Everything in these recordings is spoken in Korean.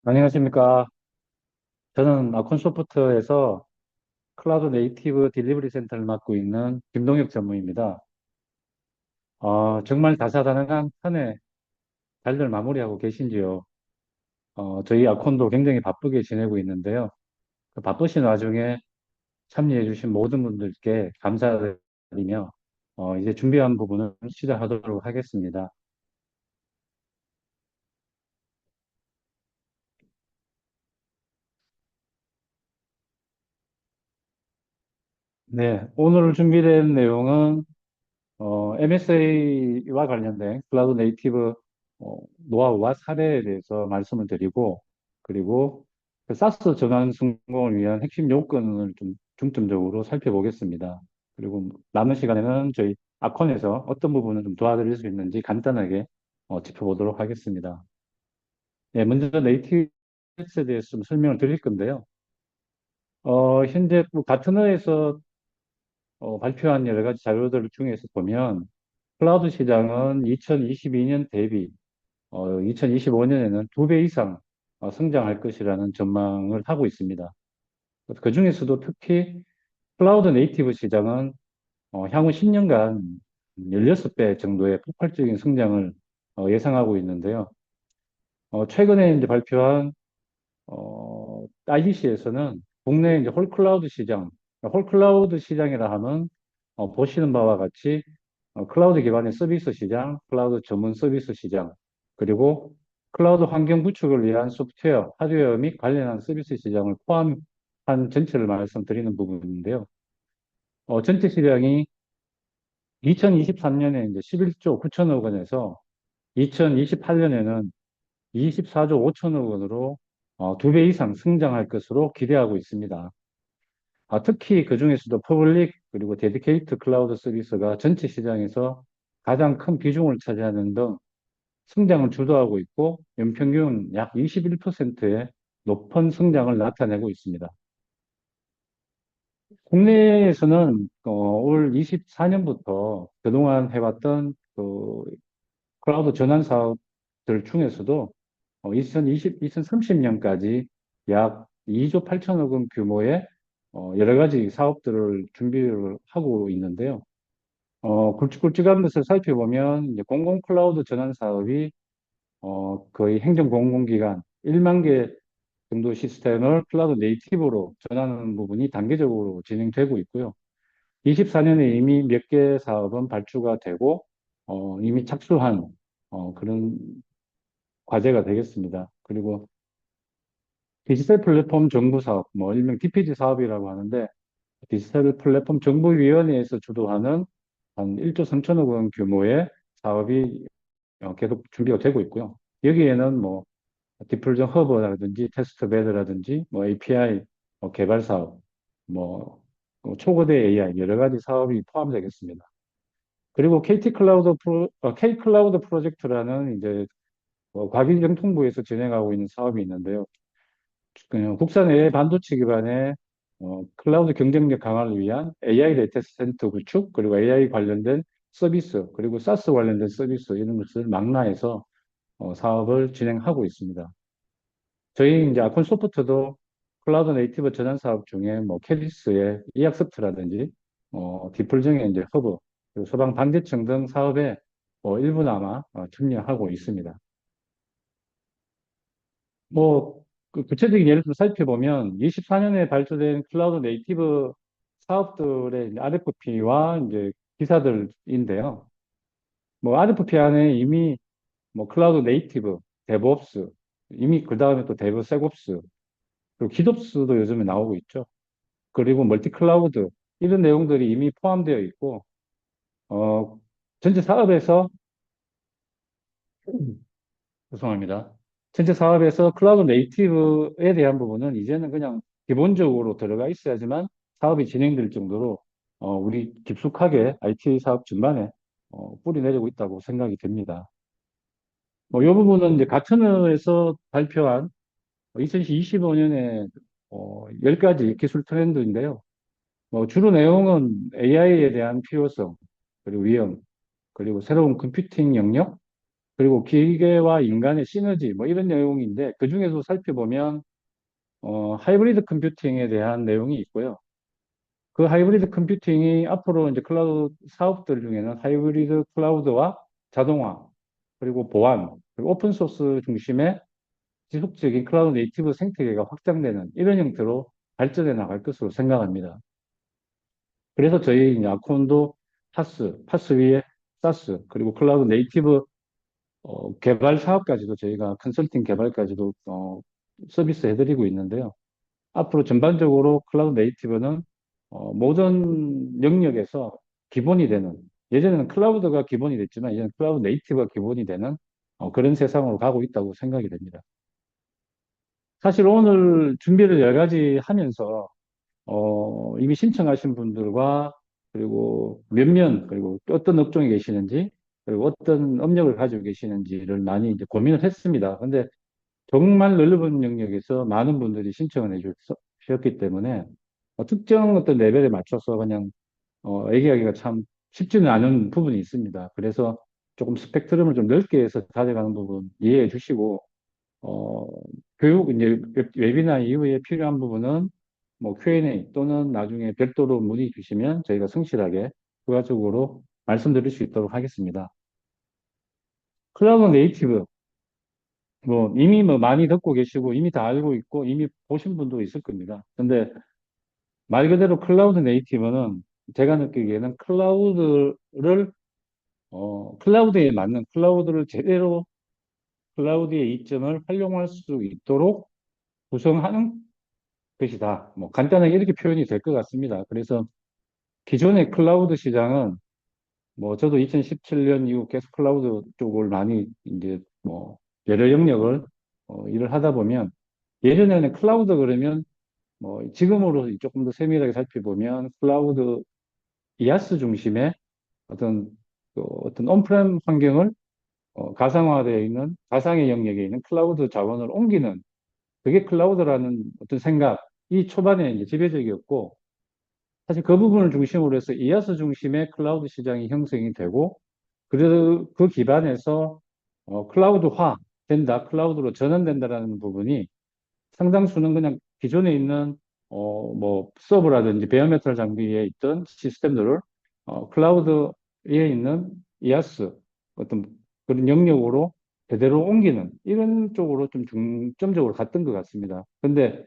안녕하십니까. 저는 아콘소프트에서 클라우드 네이티브 딜리버리 센터를 맡고 있는 김동혁 전무입니다. 정말 다사다난한 한 해 잘들 마무리하고 계신지요? 저희 아콘도 굉장히 바쁘게 지내고 있는데요. 그 바쁘신 와중에 참여해주신 모든 분들께 감사드리며, 이제 준비한 부분을 시작하도록 하겠습니다. 네, 오늘 준비된 내용은 MSA와 관련된 클라우드 네이티브 노하우와 사례에 대해서 말씀을 드리고, 그리고 그 사스 전환 성공을 위한 핵심 요건을 좀 중점적으로 살펴보겠습니다. 그리고 남은 시간에는 저희 아콘에서 어떤 부분을 좀 도와드릴 수 있는지 간단하게 짚어보도록 하겠습니다. 네, 먼저 네이티브에 대해서 좀 설명을 드릴 건데요. 현재 그 가트너에서 발표한 여러 가지 자료들 중에서 보면 클라우드 시장은 2022년 대비 2025년에는 2배 이상 성장할 것이라는 전망을 하고 있습니다. 그 중에서도 특히 클라우드 네이티브 시장은 향후 10년간 16배 정도의 폭발적인 성장을 예상하고 있는데요. 최근에 이제 발표한 IDC에서는 국내 이제 홀클라우드 시장, 홀클라우드 시장이라 하면 보시는 바와 같이 클라우드 기반의 서비스 시장, 클라우드 전문 서비스 시장, 그리고 클라우드 환경 구축을 위한 소프트웨어, 하드웨어 및 관련한 서비스 시장을 포함한 전체를 말씀드리는 부분인데요. 전체 시장이 2023년에 이제 11조 9천억 원에서 2028년에는 24조 5천억 원으로 2배 이상 성장할 것으로 기대하고 있습니다. 특히 그 중에서도 퍼블릭 그리고 데디케이트 클라우드 서비스가 전체 시장에서 가장 큰 비중을 차지하는 등 성장을 주도하고 있고 연평균 약 21%의 높은 성장을 나타내고 있습니다. 국내에서는 올 24년부터 그동안 해왔던 그 클라우드 전환 사업들 중에서도 2030년까지 약 2조 8천억 원 규모의 여러 가지 사업들을 준비를 하고 있는데요. 굵직굵직한 것을 살펴보면 이제 공공 클라우드 전환 사업이 거의 행정 공공기관 1만 개 정도 시스템을 클라우드 네이티브로 전환하는 부분이 단계적으로 진행되고 있고요. 24년에 이미 몇 개 사업은 발주가 되고 이미 착수한 그런 과제가 되겠습니다. 그리고 디지털 플랫폼 정부 사업, 뭐 일명 DPG 사업이라고 하는데 디지털 플랫폼 정부위원회에서 주도하는 한 1조 3천억 원 규모의 사업이 계속 준비가 되고 있고요. 여기에는 뭐 디플전 허브라든지 테스트 베드라든지 뭐 API 개발 사업, 뭐 초거대 AI 여러 가지 사업이 포함되겠습니다. 그리고 K 클라우드 프로젝트라는 이제 과기정통부에서 진행하고 있는 사업이 있는데요. 국산 AI 반도체 기반의 클라우드 경쟁력 강화를 위한 AI 데이터 센터 구축, 그리고 AI 관련된 서비스, 그리고 사스 관련된 서비스 이런 것을 망라해서 사업을 진행하고 있습니다. 저희 이제 아콘 소프트도 클라우드 네이티브 전환 사업 중에 뭐 캐리스의 이학습트라든지 디플정의 이제 허브, 그리고 소방 방재청 등 사업에 일부나마 참여하고 있습니다. 뭐, 그 구체적인 예를 들어 살펴보면 24년에 발표된 클라우드 네이티브 사업들의 RFP와 이제 기사들인데요. 뭐 RFP 안에 이미 뭐 클라우드 네이티브, 데브옵스, 이미 그 다음에 또 데브세곱스, 그리고 기덥스도 요즘에 나오고 있죠. 그리고 멀티 클라우드 이런 내용들이 이미 포함되어 있고 어, 전체 사업에서 죄송합니다. 전체 사업에서 클라우드 네이티브에 대한 부분은 이제는 그냥 기본적으로 들어가 있어야지만 사업이 진행될 정도로 우리 깊숙하게 IT 사업 전반에 뿌리 내리고 있다고 생각이 됩니다. 뭐, 이 부분은 이제 가트너에서 발표한 2025년에 10가지 기술 트렌드인데요. 주로 내용은 AI에 대한 필요성, 그리고 위험, 그리고 새로운 컴퓨팅 영역, 그리고 기계와 인간의 시너지, 뭐 이런 내용인데, 그 중에서 살펴보면, 하이브리드 컴퓨팅에 대한 내용이 있고요. 그 하이브리드 컴퓨팅이 앞으로 이제 클라우드 사업들 중에는 하이브리드 클라우드와 자동화, 그리고 보안, 그리고 오픈소스 중심의 지속적인 클라우드 네이티브 생태계가 확장되는 이런 형태로 발전해 나갈 것으로 생각합니다. 그래서 저희 이제 아콘도 파스 위에 사스, 그리고 클라우드 네이티브 개발 사업까지도 저희가 컨설팅 개발까지도 서비스 해드리고 있는데요. 앞으로 전반적으로 클라우드 네이티브는 모든 영역에서 기본이 되는, 예전에는 클라우드가 기본이 됐지만 이제는 클라우드 네이티브가 기본이 되는 그런 세상으로 가고 있다고 생각이 됩니다. 사실 오늘 준비를 여러 가지 하면서 이미 신청하신 분들과 그리고 그리고 또 어떤 업종에 계시는지, 그리고 어떤 업력을 가지고 계시는지를 많이 이제 고민을 했습니다. 근데 정말 넓은 영역에서 많은 분들이 신청을 해주셨기 때문에 특정 어떤 레벨에 맞춰서 그냥 얘기하기가 참 쉽지는 않은 부분이 있습니다. 그래서 조금 스펙트럼을 좀 넓게 해서 가져가는 부분 이해해 주시고 어, 이제 웨비나 이후에 필요한 부분은 뭐 Q&A 또는 나중에 별도로 문의 주시면 저희가 성실하게 부가적으로 말씀드릴 수 있도록 하겠습니다. 클라우드 네이티브, 뭐 이미 뭐 많이 듣고 계시고 이미 다 알고 있고 이미 보신 분도 있을 겁니다. 근데 말 그대로 클라우드 네이티브는 제가 느끼기에는 클라우드에 맞는 클라우드를 제대로 클라우드의 이점을 활용할 수 있도록 구성하는 것이다. 뭐 간단하게 이렇게 표현이 될 것 같습니다. 그래서 기존의 클라우드 시장은 뭐 저도 2017년 이후 계속 클라우드 쪽을 많이 이제 뭐 여러 영역을 일을 하다 보면 예전에는 클라우드 그러면 뭐 지금으로 조금 더 세밀하게 살펴보면 클라우드 이아스 중심의 어떤 온프렘 환경을 가상화되어 있는 가상의 영역에 있는 클라우드 자원을 옮기는 그게 클라우드라는 어떤 생각이 초반에 이제 지배적이었고 사실 그 부분을 중심으로 해서 이아스 중심의 클라우드 시장이 형성이 되고 그래서 그 기반에서 클라우드화 된다, 클라우드로 전환된다라는 부분이 상당수는 그냥 기존에 있는 뭐 서버라든지 베어메탈 장비에 있던 시스템들을 클라우드에 있는 이아스 어떤 그런 영역으로 제대로 옮기는 이런 쪽으로 좀 중점적으로 갔던 것 같습니다. 근데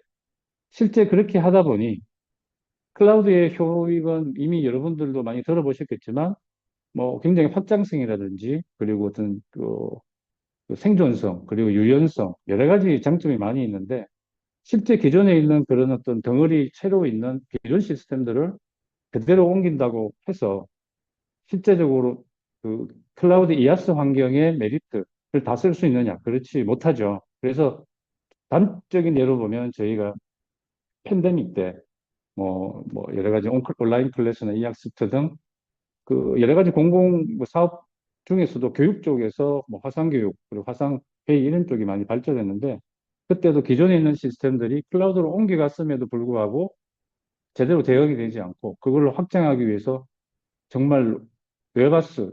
실제 그렇게 하다 보니 클라우드의 효익은 이미 여러분들도 많이 들어보셨겠지만 뭐 굉장히 확장성이라든지 그리고 어떤 그 생존성 그리고 유연성 여러 가지 장점이 많이 있는데 실제 기존에 있는 그런 어떤 덩어리 채로 있는 기존 시스템들을 그대로 옮긴다고 해서 실제적으로 그 클라우드 이아스 환경의 메리트를 다 쓸 수 있느냐? 그렇지 못하죠. 그래서 단적인 예로 보면 저희가 팬데믹 때 뭐 여러 가지 온라인 클래스나 이학스트 등 그 여러 가지 공공 뭐 사업 중에서도 교육 쪽에서 뭐 화상교육 그리고 화상회의 이런 쪽이 많이 발전했는데 그때도 기존에 있는 시스템들이 클라우드로 옮겨갔음에도 불구하고 제대로 대응이 되지 않고 그걸로 확장하기 위해서 정말 웨바스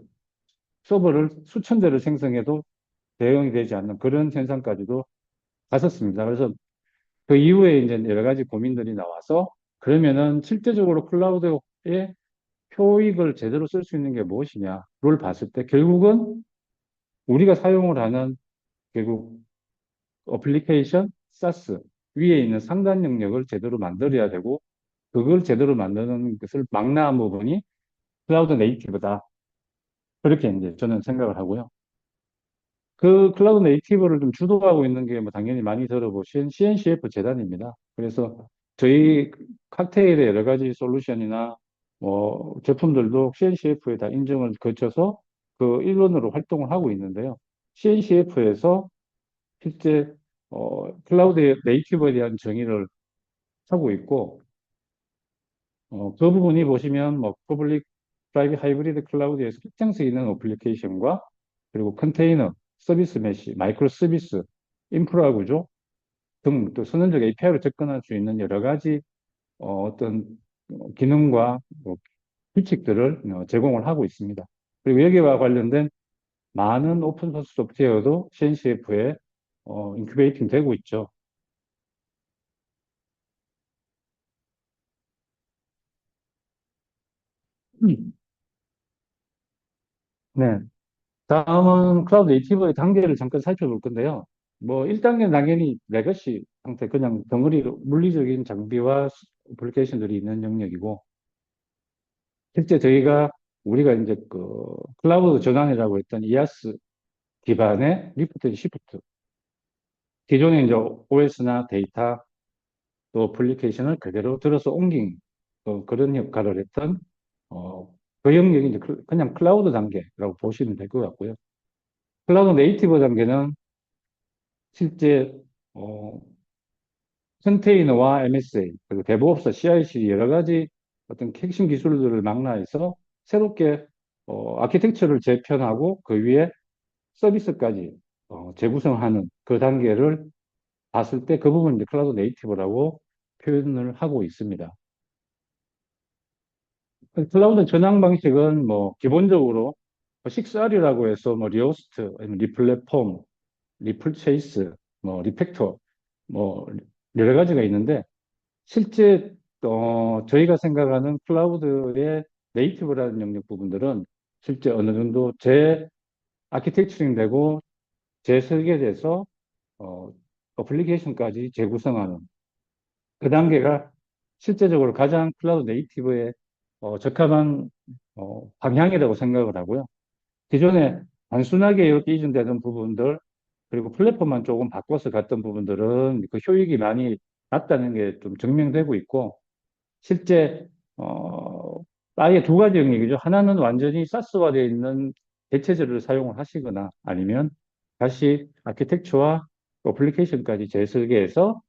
서버를 수천 대를 생성해도 대응이 되지 않는 그런 현상까지도 갔었습니다. 그래서 그 이후에 이제 여러 가지 고민들이 나와서 그러면은 실제적으로 클라우드의 효익을 제대로 쓸 수 있는 게 무엇이냐를 봤을 때 결국은 우리가 사용을 하는 결국 어플리케이션, 사스 위에 있는 상단 영역을 제대로 만들어야 되고 그걸 제대로 만드는 것을 망라한 부분이 클라우드 네이티브다. 그렇게 이제 저는 생각을 하고요. 그 클라우드 네이티브를 좀 주도하고 있는 게 뭐 당연히 많이 들어보신 CNCF 재단입니다. 그래서 저희 칵테일의 여러 가지 솔루션이나 뭐 제품들도 CNCF에 다 인증을 거쳐서 그 일원으로 활동을 하고 있는데요. CNCF에서 실제 클라우드 네이티브에 대한 정의를 하고 있고 그 부분이 보시면 뭐 퍼블릭 프라이빗 하이브리드 클라우드에서 특정성 있는 어플리케이션과 그리고 컨테이너, 서비스 메시, 마이크로 서비스, 인프라 구조 등 또 선언적 API로 접근할 수 있는 여러 가지 어떤 기능과 뭐 규칙들을 제공을 하고 있습니다. 그리고 여기와 관련된 많은 오픈소스 소프트웨어도 CNCF에 인큐베이팅 되고 있죠. 음. 네. 다음은 클라우드 네이티브의 단계를 잠깐 살펴볼 건데요. 뭐 1단계는 당연히 레거시 상태, 그냥 덩어리로 물리적인 장비와 어플리케이션들이 있는 영역이고, 실제 우리가 이제 그 클라우드 전환이라고 했던 이아스 기반의 리프트 앤 시프트, 기존에 이제 OS나 데이터 또 어플리케이션을 그대로 들어서 옮긴 그런 역할을 했던 어, 그 영역이 이제 그냥 클라우드 단계라고 보시면 될 것 같고요. 클라우드 네이티브 단계는 실제 어, 컨테이너와 MSA, 그리고 DevOps, CI/CD 여러 가지 어떤 핵심 기술들을 망라해서 새롭게 아키텍처를 재편하고 그 위에 서비스까지 재구성하는 그 단계를 봤을 때 그 부분을 이제 클라우드 네이티브라고 표현을 하고 있습니다. 클라우드 전환 방식은 뭐 기본적으로 6R이라고 해서 뭐 리호스트, 아니면 리플랫폼, 리플체이스, 뭐 리팩터, 뭐 여러 가지가 있는데 실제 저희가 생각하는 클라우드의 네이티브라는 영역 부분들은 실제 어느 정도 아키텍처링 되고 재설계돼서 어, 어플리케이션까지 재구성하는 그 단계가 실제적으로 가장 클라우드 네이티브에 적합한 방향이라고 생각을 하고요. 기존에 단순하게 이렇게 이전되던 부분들, 그리고 플랫폼만 조금 바꿔서 갔던 부분들은 그 효익이 많이 낮다는 게 좀 증명되고 있고, 실제 아예 두 가지 영역이죠. 하나는 완전히 사스화되어 있는 대체제를 사용을 하시거나 아니면 다시 아키텍처와 어플리케이션까지 재설계해서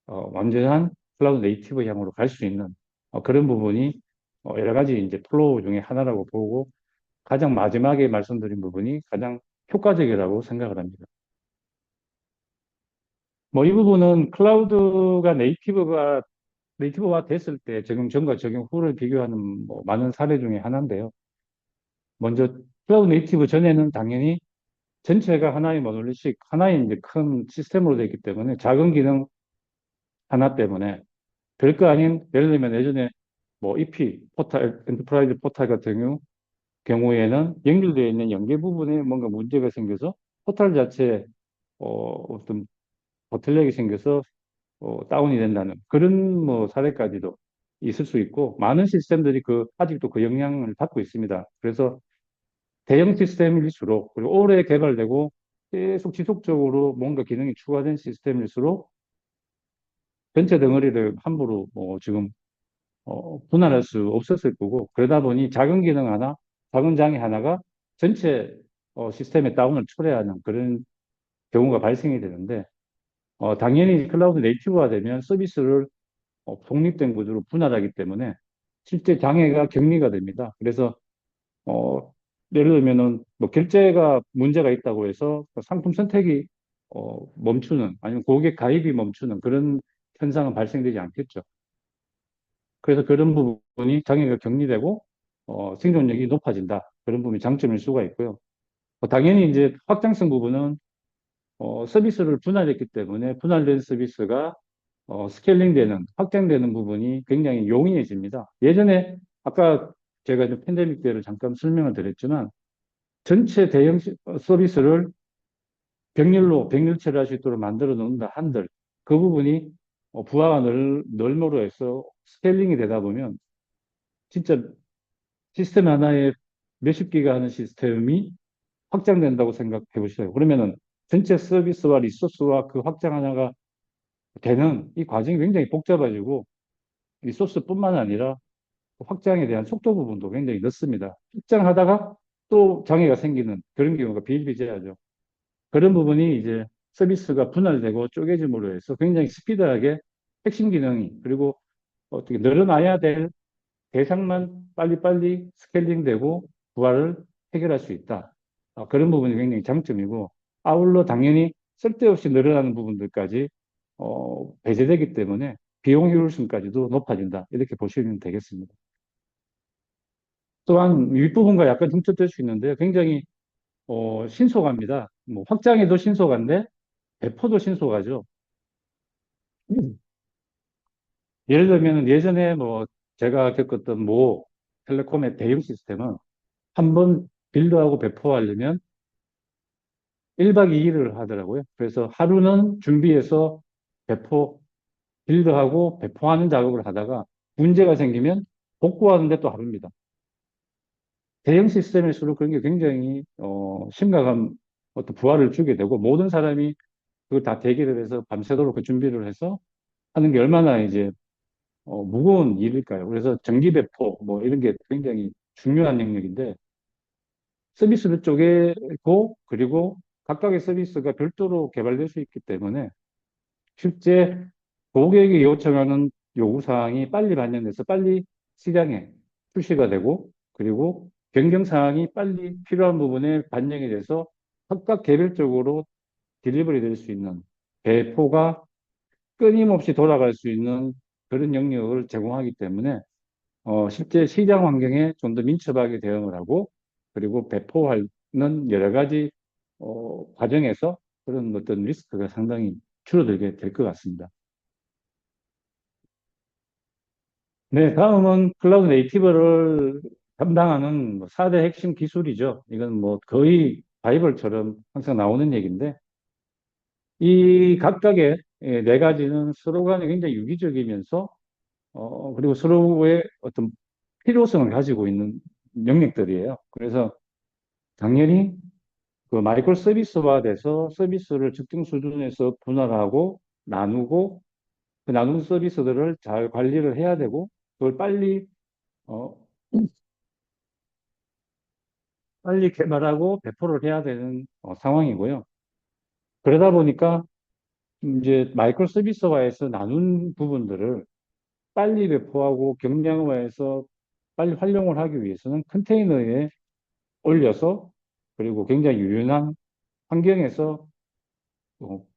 완전한 클라우드 네이티브 향으로 갈 수 있는 그런 부분이 여러 가지 이제 플로우 중에 하나라고 보고, 가장 마지막에 말씀드린 부분이 가장 효과적이라고 생각을 합니다. 뭐 이 부분은 클라우드가 네이티브화 됐을 때 적용 전과 적용 후를 비교하는 뭐 많은 사례 중에 하나인데요. 먼저 클라우드 네이티브 전에는 당연히 전체가 하나의 모듈리식, 하나의 이제 큰 시스템으로 되어 있기 때문에 작은 기능 하나 때문에 별거 아닌, 예를 들면 예전에 뭐 EP 포탈, 엔터프라이즈 포탈 같은 경우에는 연결되어 있는 연계 부분에 뭔가 문제가 생겨서 포탈 자체에 어떤 보틀렉이 생겨서 다운이 된다는 그런 뭐 사례까지도 있을 수 있고, 많은 시스템들이 아직도 그 영향을 받고 있습니다. 그래서 대형 시스템일수록, 그리고 오래 개발되고 계속 지속적으로 뭔가 기능이 추가된 시스템일수록 전체 덩어리를 함부로 뭐 지금 분할할 수 없었을 거고, 그러다 보니 작은 기능 하나, 작은 장애 하나가 전체 시스템의 다운을 초래하는 그런 경우가 발생이 되는데, 당연히 클라우드 네이티브화 되면 서비스를 독립된 구조로 분할하기 때문에 실제 장애가 격리가 됩니다. 그래서 어, 예를 들면은 뭐 결제가 문제가 있다고 해서 상품 선택이 멈추는, 아니면 고객 가입이 멈추는 그런 현상은 발생되지 않겠죠. 그래서 그런 부분이 장애가 격리되고 생존력이 높아진다. 그런 부분이 장점일 수가 있고요. 당연히 이제 확장성 부분은 서비스를 분할했기 때문에 분할된 서비스가 스케일링되는, 확장되는 부분이 굉장히 용이해집니다. 예전에 아까 제가 이제 팬데믹 때를 잠깐 설명을 드렸지만, 전체 대형 서비스를 병렬 처리할 수 있도록 만들어 놓는다 한들 그 부분이 부하가 널널로 해서 스케일링이 되다 보면 진짜 시스템 하나에 몇십 기가 하는 시스템이 확장된다고 생각해 보시죠. 그러면은 전체 서비스와 리소스와 그 확장 하나가 되는 이 과정이 굉장히 복잡해지고, 리소스뿐만 아니라 확장에 대한 속도 부분도 굉장히 늦습니다. 확장하다가 또 장애가 생기는 그런 경우가 비일비재하죠. 그런 부분이 이제 서비스가 분할되고 쪼개짐으로 해서 굉장히 스피드하게 핵심 기능이, 그리고 어떻게 늘어나야 될 대상만 빨리빨리 스케일링되고 부하를 해결할 수 있다. 그런 부분이 굉장히 장점이고, 아울러 당연히 쓸데없이 늘어나는 부분들까지 배제되기 때문에 비용 효율성까지도 높아진다. 이렇게 보시면 되겠습니다. 또한 윗부분과 약간 중첩될 수 있는데요. 굉장히 신속합니다. 뭐 확장에도 신속한데 배포도 신속하죠. 음. 예를 들면 예전에 뭐 제가 겪었던 모 텔레콤의 대형 시스템은 한 번 빌드하고 배포하려면 1박 2일을 하더라고요. 그래서 하루는 준비해서 배포, 빌드하고 배포하는 작업을 하다가 문제가 생기면 복구하는데 또 하루입니다. 대형 시스템일수록 그런 게 굉장히 심각한 어떤 부하를 주게 되고 모든 사람이 그걸 다 대기를 해서 밤새도록 그 준비를 해서 하는 게 얼마나 이제 무거운 일일까요? 그래서 정기 배포 뭐 이런 게 굉장히 중요한 영역인데 서비스를 쪼개고 그리고 각각의 서비스가 별도로 개발될 수 있기 때문에 실제 고객이 요청하는 요구사항이 빨리 반영돼서 빨리 시장에 출시가 되고 그리고 변경사항이 빨리 필요한 부분에 반영이 돼서 각각 개별적으로 딜리버리 될 수 있는 배포가 끊임없이 돌아갈 수 있는 그런 영역을 제공하기 때문에 실제 시장 환경에 좀 더 민첩하게 대응을 하고 그리고 배포하는 여러 가지 과정에서 그런 어떤 리스크가 상당히 줄어들게 될 것 같습니다. 네, 다음은 클라우드 네이티브를 담당하는 뭐 4대 핵심 기술이죠. 이건 뭐 거의 바이블처럼 항상 나오는 얘기인데 이 각각의 네 가지는 서로 간에 굉장히 유기적이면서 그리고 서로의 어떤 필요성을 가지고 있는 영역들이에요. 그래서 당연히 그 마이크로 서비스화돼서 서비스를 특정 수준에서 분할하고 나누고 그 나눈 서비스들을 잘 관리를 해야 되고 그걸 어, 빨리 개발하고 배포를 해야 되는 상황이고요. 그러다 보니까 이제 마이크로 서비스화에서 나눈 부분들을 빨리 배포하고 경량화해서 빨리 활용을 하기 위해서는 컨테이너에 올려서 그리고 굉장히 유연한 환경에서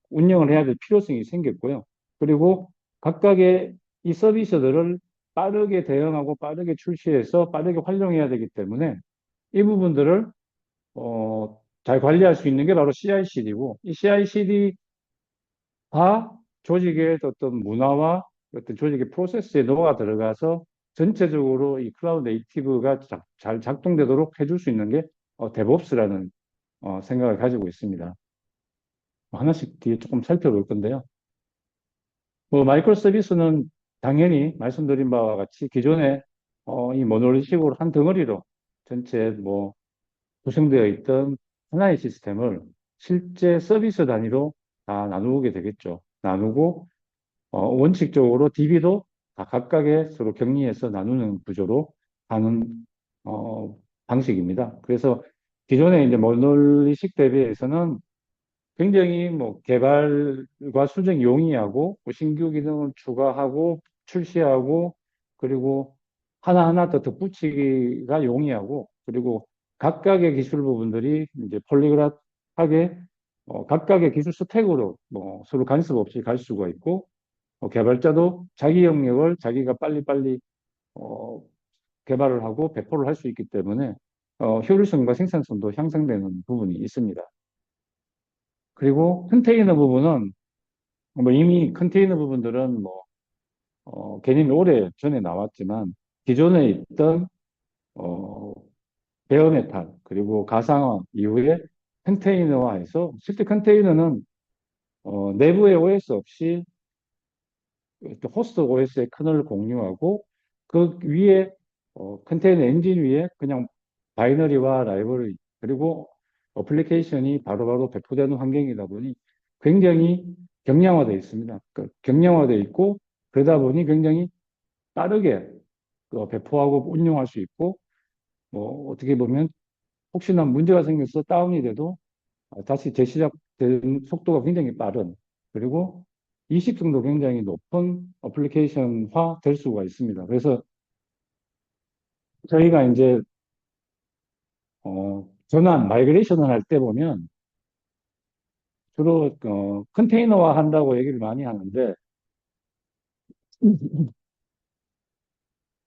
운영을 해야 될 필요성이 생겼고요. 그리고 각각의 이 서비스들을 빠르게 대응하고 빠르게 출시해서 빠르게 활용해야 되기 때문에 이 부분들을 잘 관리할 수 있는 게 바로 CI/CD고 이 CI/CD가 조직의 어떤 문화와 어떤 조직의 프로세스에 녹아 들어가서 전체적으로 이 클라우드 네이티브가 잘 작동되도록 해줄 수 있는 게 DevOps라는 생각을 가지고 있습니다. 하나씩 뒤에 조금 살펴볼 건데요. 뭐 마이크로 서비스는 당연히 말씀드린 바와 같이 기존에 이 모노리식으로 한 덩어리로 전체 뭐 구성되어 있던 하나의 시스템을 실제 서비스 단위로 다 나누게 되겠죠. 나누고 원칙적으로 DB도 다 각각의 서로 격리해서 나누는 구조로 하는 방식입니다. 그래서 기존에 이제 모놀리식 대비해서는 굉장히 뭐 개발과 수정이 용이하고 뭐 신규 기능을 추가하고 출시하고 그리고 하나하나 더 덧붙이기가 용이하고 그리고 각각의 기술 부분들이 이제 폴리그라하게 각각의 기술 스택으로 뭐 서로 간섭 없이 갈 수가 있고 개발자도 자기 영역을 자기가 빨리빨리 어, 개발을 하고 배포를 할 수 있기 때문에 효율성과 생산성도 향상되는 부분이 있습니다. 그리고 컨테이너 부분은 뭐 이미 컨테이너 부분들은 뭐 개념이 오래 전에 나왔지만 기존에 있던 어, 베어메탈 그리고 가상화 이후에 컨테이너화해서 실제 컨테이너는 내부에 OS 없이 이렇게 호스트 OS의 커널을 공유하고 그 위에 컨테이너 엔진 위에 그냥 바이너리와 라이브러리 그리고 어플리케이션이 바로바로 배포되는 환경이다 보니 굉장히 경량화되어 있습니다. 경량화되어 있고 그러다 보니 굉장히 빠르게 배포하고 운용할 수 있고 뭐 어떻게 보면 혹시나 문제가 생겨서 다운이 돼도 다시 재시작되는 속도가 굉장히 빠른 그리고 이식성도 굉장히 높은 어플리케이션화 될 수가 있습니다. 그래서 저희가 이제 전환, 마이그레이션을 할 때 보면 주로 컨테이너화 한다고 얘기를 많이 하는데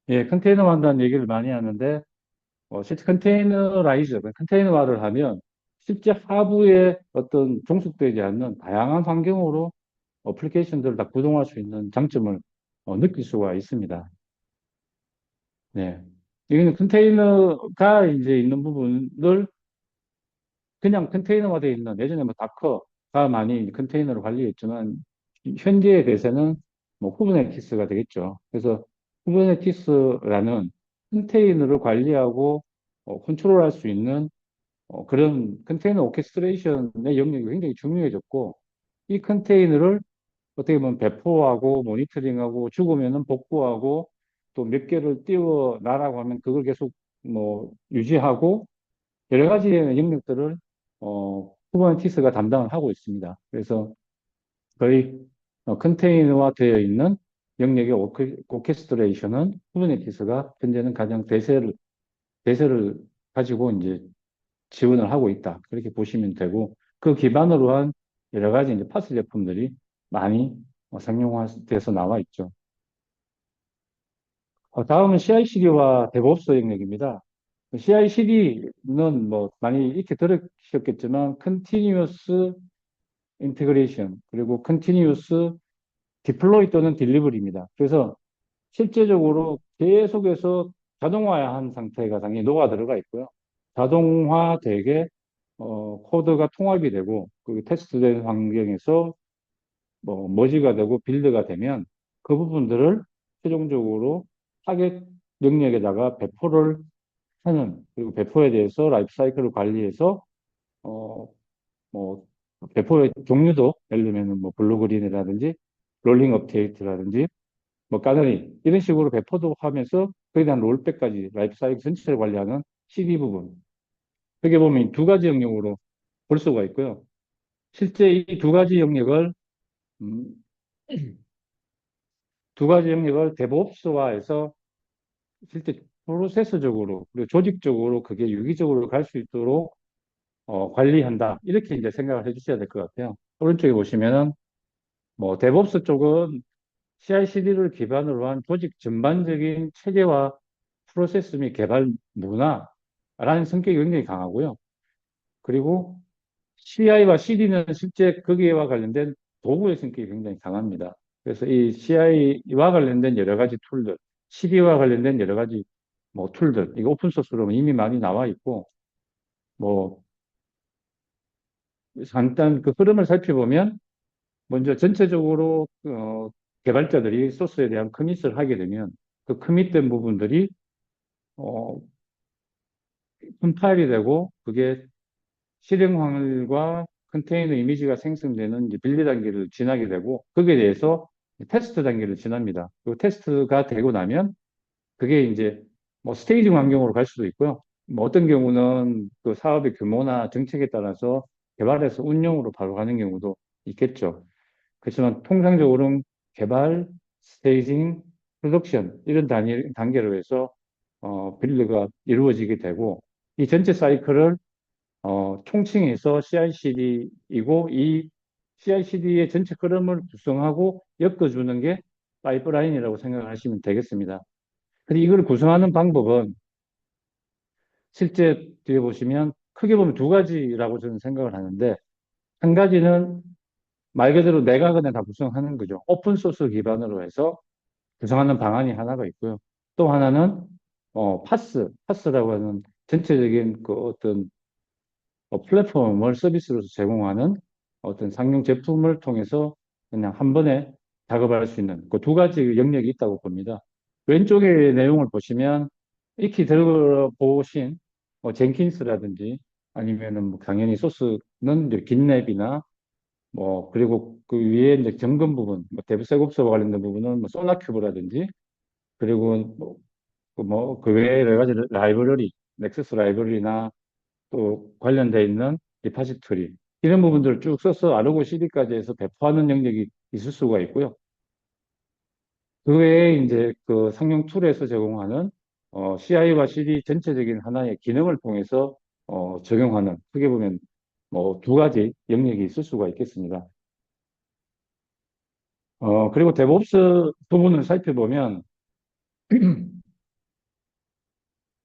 예, 컨테이너화 한다는 얘기를 많이 하는데 실제 컨테이너라이즈, 컨테이너화를 하면 실제 하부에 어떤 종속되지 않는 다양한 환경으로 어플리케이션들을 다 구동할 수 있는 장점을 느낄 수가 있습니다. 네. 이거는 컨테이너가 이제 있는 부분을 그냥 컨테이너화 되어 있는, 예전에 뭐 다커가 많이 컨테이너를 관리했지만 현재의 대세는 뭐 쿠버네티스가 되겠죠. 그래서 쿠버네티스라는 컨테이너를 관리하고 컨트롤할 수 있는 그런 컨테이너 오케스트레이션의 영역이 굉장히 중요해졌고, 이 컨테이너를 어떻게 보면 배포하고 모니터링하고 죽으면은 복구하고 또 몇 개를 띄워 놔라고 하면 그걸 계속 뭐 유지하고 여러 가지의 영역들을 쿠버네티스가 담당을 하고 있습니다. 그래서 거의 컨테이너화 되어 있는 영역의 오케스트레이션은 쿠버네티스가 현재는 가장 대세를 가지고 이제 지원을 하고 있다. 그렇게 보시면 되고, 그 기반으로 한 여러 가지 이제 파스 제품들이 많이 상용화돼서 나와 있죠. 다음은 CI/CD와 DevOps 영역입니다. CI/CD는 뭐 많이 익히 들으셨겠지만, Continuous Integration, 그리고 Continuous Deploy 또는 Delivery입니다. 그래서 실제적으로 계속해서 자동화한 상태가 당연히 녹아 들어가 있고요. 자동화되게 코드가 통합이 되고 그 테스트된 환경에서 뭐 머지가 되고 빌드가 되면 그 부분들을 최종적으로 타겟 영역에다가 배포를 하는, 그리고 배포에 대해서 라이프 사이클을 관리해서 어 뭐 배포의 종류도 예를 들면 뭐 블루그린이라든지 롤링 업데이트라든지 뭐 까다리 이런 식으로 배포도 하면서 거기에 대한 롤백까지 라이프 사이클 전체를 관리하는 CD 부분, 여기 보면 두 가지 영역으로 볼 수가 있고요. 실제 이 두 가지 영역을 음, 두 가지 영역을 데브옵스화해서 실제 프로세스적으로 그리고 조직적으로 그게 유기적으로 갈 수 있도록 관리한다. 이렇게 이제 생각을 해주셔야 될 것 같아요. 오른쪽에 보시면은 뭐 데브옵스 쪽은 CI/CD를 기반으로 한 조직 전반적인 체계화 프로세스 및 개발 문화라는 성격이 굉장히 강하고요. 그리고 CI와 CD는 실제 거기와 관련된 도구의 성격이 굉장히 강합니다. 그래서 이 CI와 관련된 여러 가지 툴들, CD와 관련된 여러 가지 뭐 툴들, 이거 오픈소스로 이미 많이 나와 있고, 뭐 잠깐 그 흐름을 살펴보면 먼저 전체적으로 개발자들이 소스에 대한 커밋을 하게 되면 그 커밋된 부분들이 어, 컴파일이 되고 그게 실행 확률과 컨테이너 이미지가 생성되는 이제 빌리 단계를 지나게 되고 거기에 대해서 테스트 단계를 지납니다. 그 테스트가 되고 나면 그게 이제 뭐 스테이징 환경으로 갈 수도 있고요. 뭐 어떤 경우는 그 사업의 규모나 정책에 따라서 개발해서 운영으로 바로 가는 경우도 있겠죠. 그렇지만 통상적으로는 개발, 스테이징, 프로덕션 이런 단계로 해서 빌드가 이루어지게 되고 이 전체 사이클을 총칭해서 CI/CD이고 이 CI/CD의 전체 흐름을 구성하고 엮어주는 게 파이프라인이라고 생각을 하시면 되겠습니다. 근데 이걸 구성하는 방법은 실제 뒤에 보시면 크게 보면 두 가지라고 저는 생각을 하는데, 한 가지는 말 그대로 내가 그냥 다 구성하는 거죠. 오픈 소스 기반으로 해서 구성하는 방안이 하나가 있고요. 또 하나는 파스라고 하는 전체적인 그 어떤 플랫폼을 서비스로서 제공하는 어떤 상용 제품을 통해서 그냥 한 번에 작업할 수 있는 그 두 가지 영역이 있다고 봅니다. 왼쪽의 내용을 보시면 익히 들어보신 젠킨스라든지 아니면은 뭐 당연히 소스는 이제 긴랩이나 뭐 그리고 그 위에 이제 점검 부분, 뭐 데브세곱스와 관련된 부분은 뭐 소나큐브라든지 그리고 그 외에 여러 가지 라이브러리, 넥서스 라이브러리나 또 관련돼 있는 리파지토리 이런 부분들을 쭉 써서 아르고 CD까지 해서 배포하는 영역이 있을 수가 있고요. 그 외에 이제 그 상용 툴에서 제공하는 CI와 CD 전체적인 하나의 기능을 통해서 적용하는 크게 보면 뭐 두 가지 영역이 있을 수가 있겠습니다. 그리고 데브옵스 부분을 살펴보면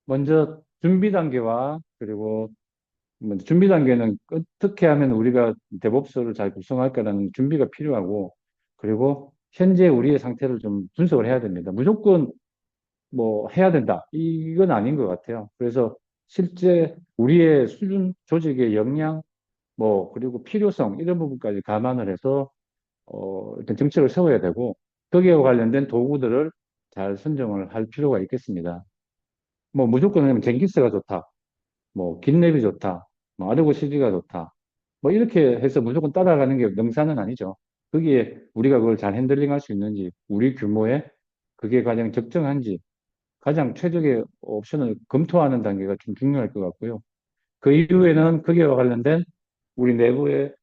먼저 준비 단계와 그리고 뭐 준비 단계는 어떻게 하면 우리가 DevOps를 잘 구성할까라는 준비가 필요하고, 그리고 현재 우리의 상태를 좀 분석을 해야 됩니다. 무조건 뭐 해야 된다. 이건 아닌 것 같아요. 그래서 실제 우리의 수준, 조직의 역량, 뭐, 그리고 필요성, 이런 부분까지 감안을 해서, 일단 정책을 세워야 되고, 거기에 관련된 도구들을 잘 선정을 할 필요가 있겠습니다. 뭐, 무조건 그냥 젠기스가 좋다. 뭐, 긴랩이 좋다. 뭐, 아르고 CD가 좋다. 뭐, 이렇게 해서 무조건 따라가는 게 명사는 아니죠. 거기에 우리가 그걸 잘 핸들링 할 수 있는지, 우리 규모에 그게 가장 적정한지, 가장 최적의 옵션을 검토하는 단계가 좀 중요할 것 같고요. 그 이후에는 거기와 관련된 우리 내부의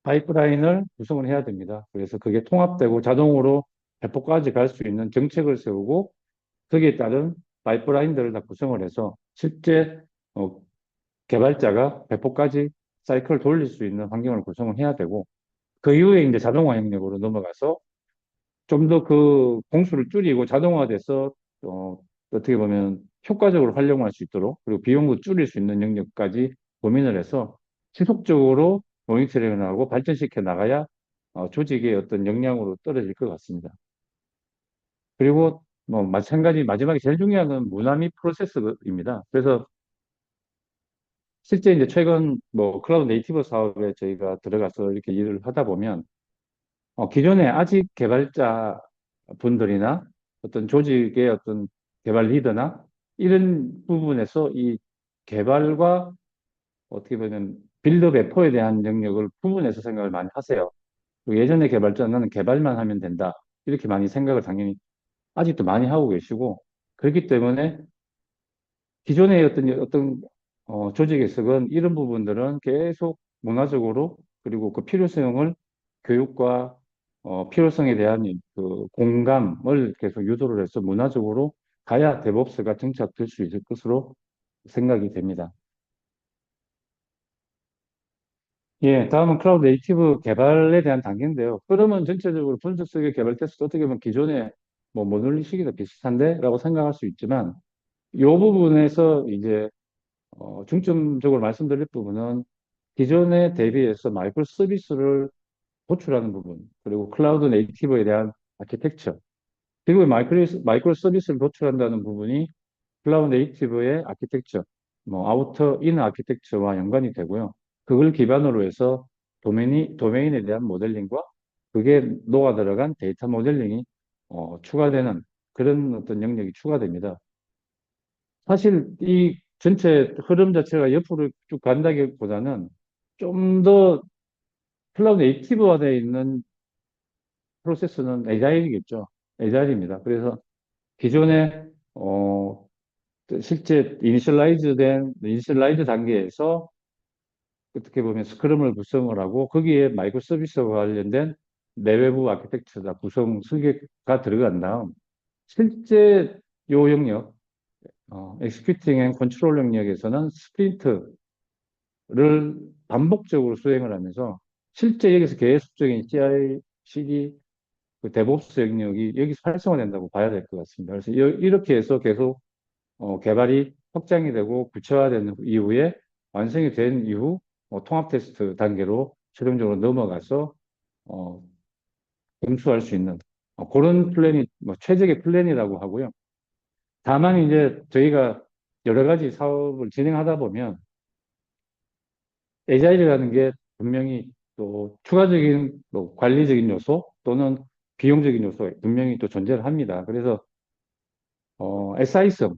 파이프라인을 구성을 해야 됩니다. 그래서 그게 통합되고 자동으로 배포까지 갈 수 있는 정책을 세우고 거기에 따른 파이프라인들을 다 구성을 해서 실제 어, 개발자가 배포까지 사이클을 돌릴 수 있는 환경을 구성을 해야 되고 그 이후에 이제 자동화 영역으로 넘어가서 좀 더 그 공수를 줄이고 자동화돼서 어떻게 보면 효과적으로 활용할 수 있도록 그리고 비용도 줄일 수 있는 영역까지 고민을 해서 지속적으로 모니터링을 하고 발전시켜 나가야 조직의 어떤 역량으로 떨어질 것 같습니다. 그리고 뭐 마찬가지 마지막에 제일 중요한 건 문화 및 프로세스입니다. 그래서 실제 이제 최근 뭐 클라우드 네이티브 사업에 저희가 들어가서 이렇게 일을 하다 보면 기존에 아직 개발자 분들이나 어떤 조직의 어떤 개발 리더나 이런 부분에서 이 개발과 어떻게 보면 빌드 배포에 대한 영역을 구분해서 생각을 많이 하세요. 그리고 예전에 개발자는 나는 개발만 하면 된다. 이렇게 많이 생각을 당연히 아직도 많이 하고 계시고 그렇기 때문에 기존의 어떤 조직에서는 이런 부분들은 계속 문화적으로 그리고 그 필요성을 교육과 필요성에 대한 그 공감을 계속 유도를 해서 문화적으로 가야 DevOps가 정착될 수 있을 것으로 생각이 됩니다. 예, 다음은 클라우드 네이티브 개발에 대한 단계인데요. 그러면 전체적으로 분석 속의 개발 테스트 어떻게 보면 기존에 뭐 모듈리식이나 비슷한데? 라고 생각할 수 있지만 이 부분에서 이제 중점적으로 말씀드릴 부분은 기존에 대비해서 마이크로 서비스를 도출하는 부분, 그리고 클라우드 네이티브에 대한 아키텍처, 그리고 마이크로 서비스를 도출한다는 부분이 클라우드 네이티브의 아키텍처, 뭐 아우터 이너 아키텍처와 연관이 되고요. 그걸 기반으로 해서 도메인에 대한 모델링과 그게 녹아 들어간 데이터 모델링이 추가되는 그런 어떤 영역이 추가됩니다. 사실 이 전체 흐름 자체가 옆으로 쭉 간다기보다는 좀 더 클라우드 네이티브화되어 있는 프로세스는 에자일이겠죠. 에자일입니다. 그래서 기존에 실제 이니셜라이즈 단계에서 어떻게 보면 스크럼을 구성을 하고 거기에 마이크로 서비스와 관련된 내외부 아키텍처다 구성 설계가 들어간 다음 실제 요 영역 executing and control 영역에서는 스프린트를 반복적으로 수행을 하면서 실제 여기서 계속적인 CI, CD, 그 데브옵스 영역이 여기서 활성화된다고 봐야 될 것 같습니다. 그래서 이렇게 해서 계속 개발이 확장이 되고 구체화된 이후에 완성이 된 이후 통합 테스트 단계로 최종적으로 넘어가서 어, 검수할 수 있는 그런 플랜이 뭐 최적의 플랜이라고 하고요. 다만 이제 저희가 여러 가지 사업을 진행하다 보면 에자일이라는 게 분명히 또 추가적인 뭐 관리적인 요소 또는 비용적인 요소 분명히 또 존재를 합니다. 그래서 SI성,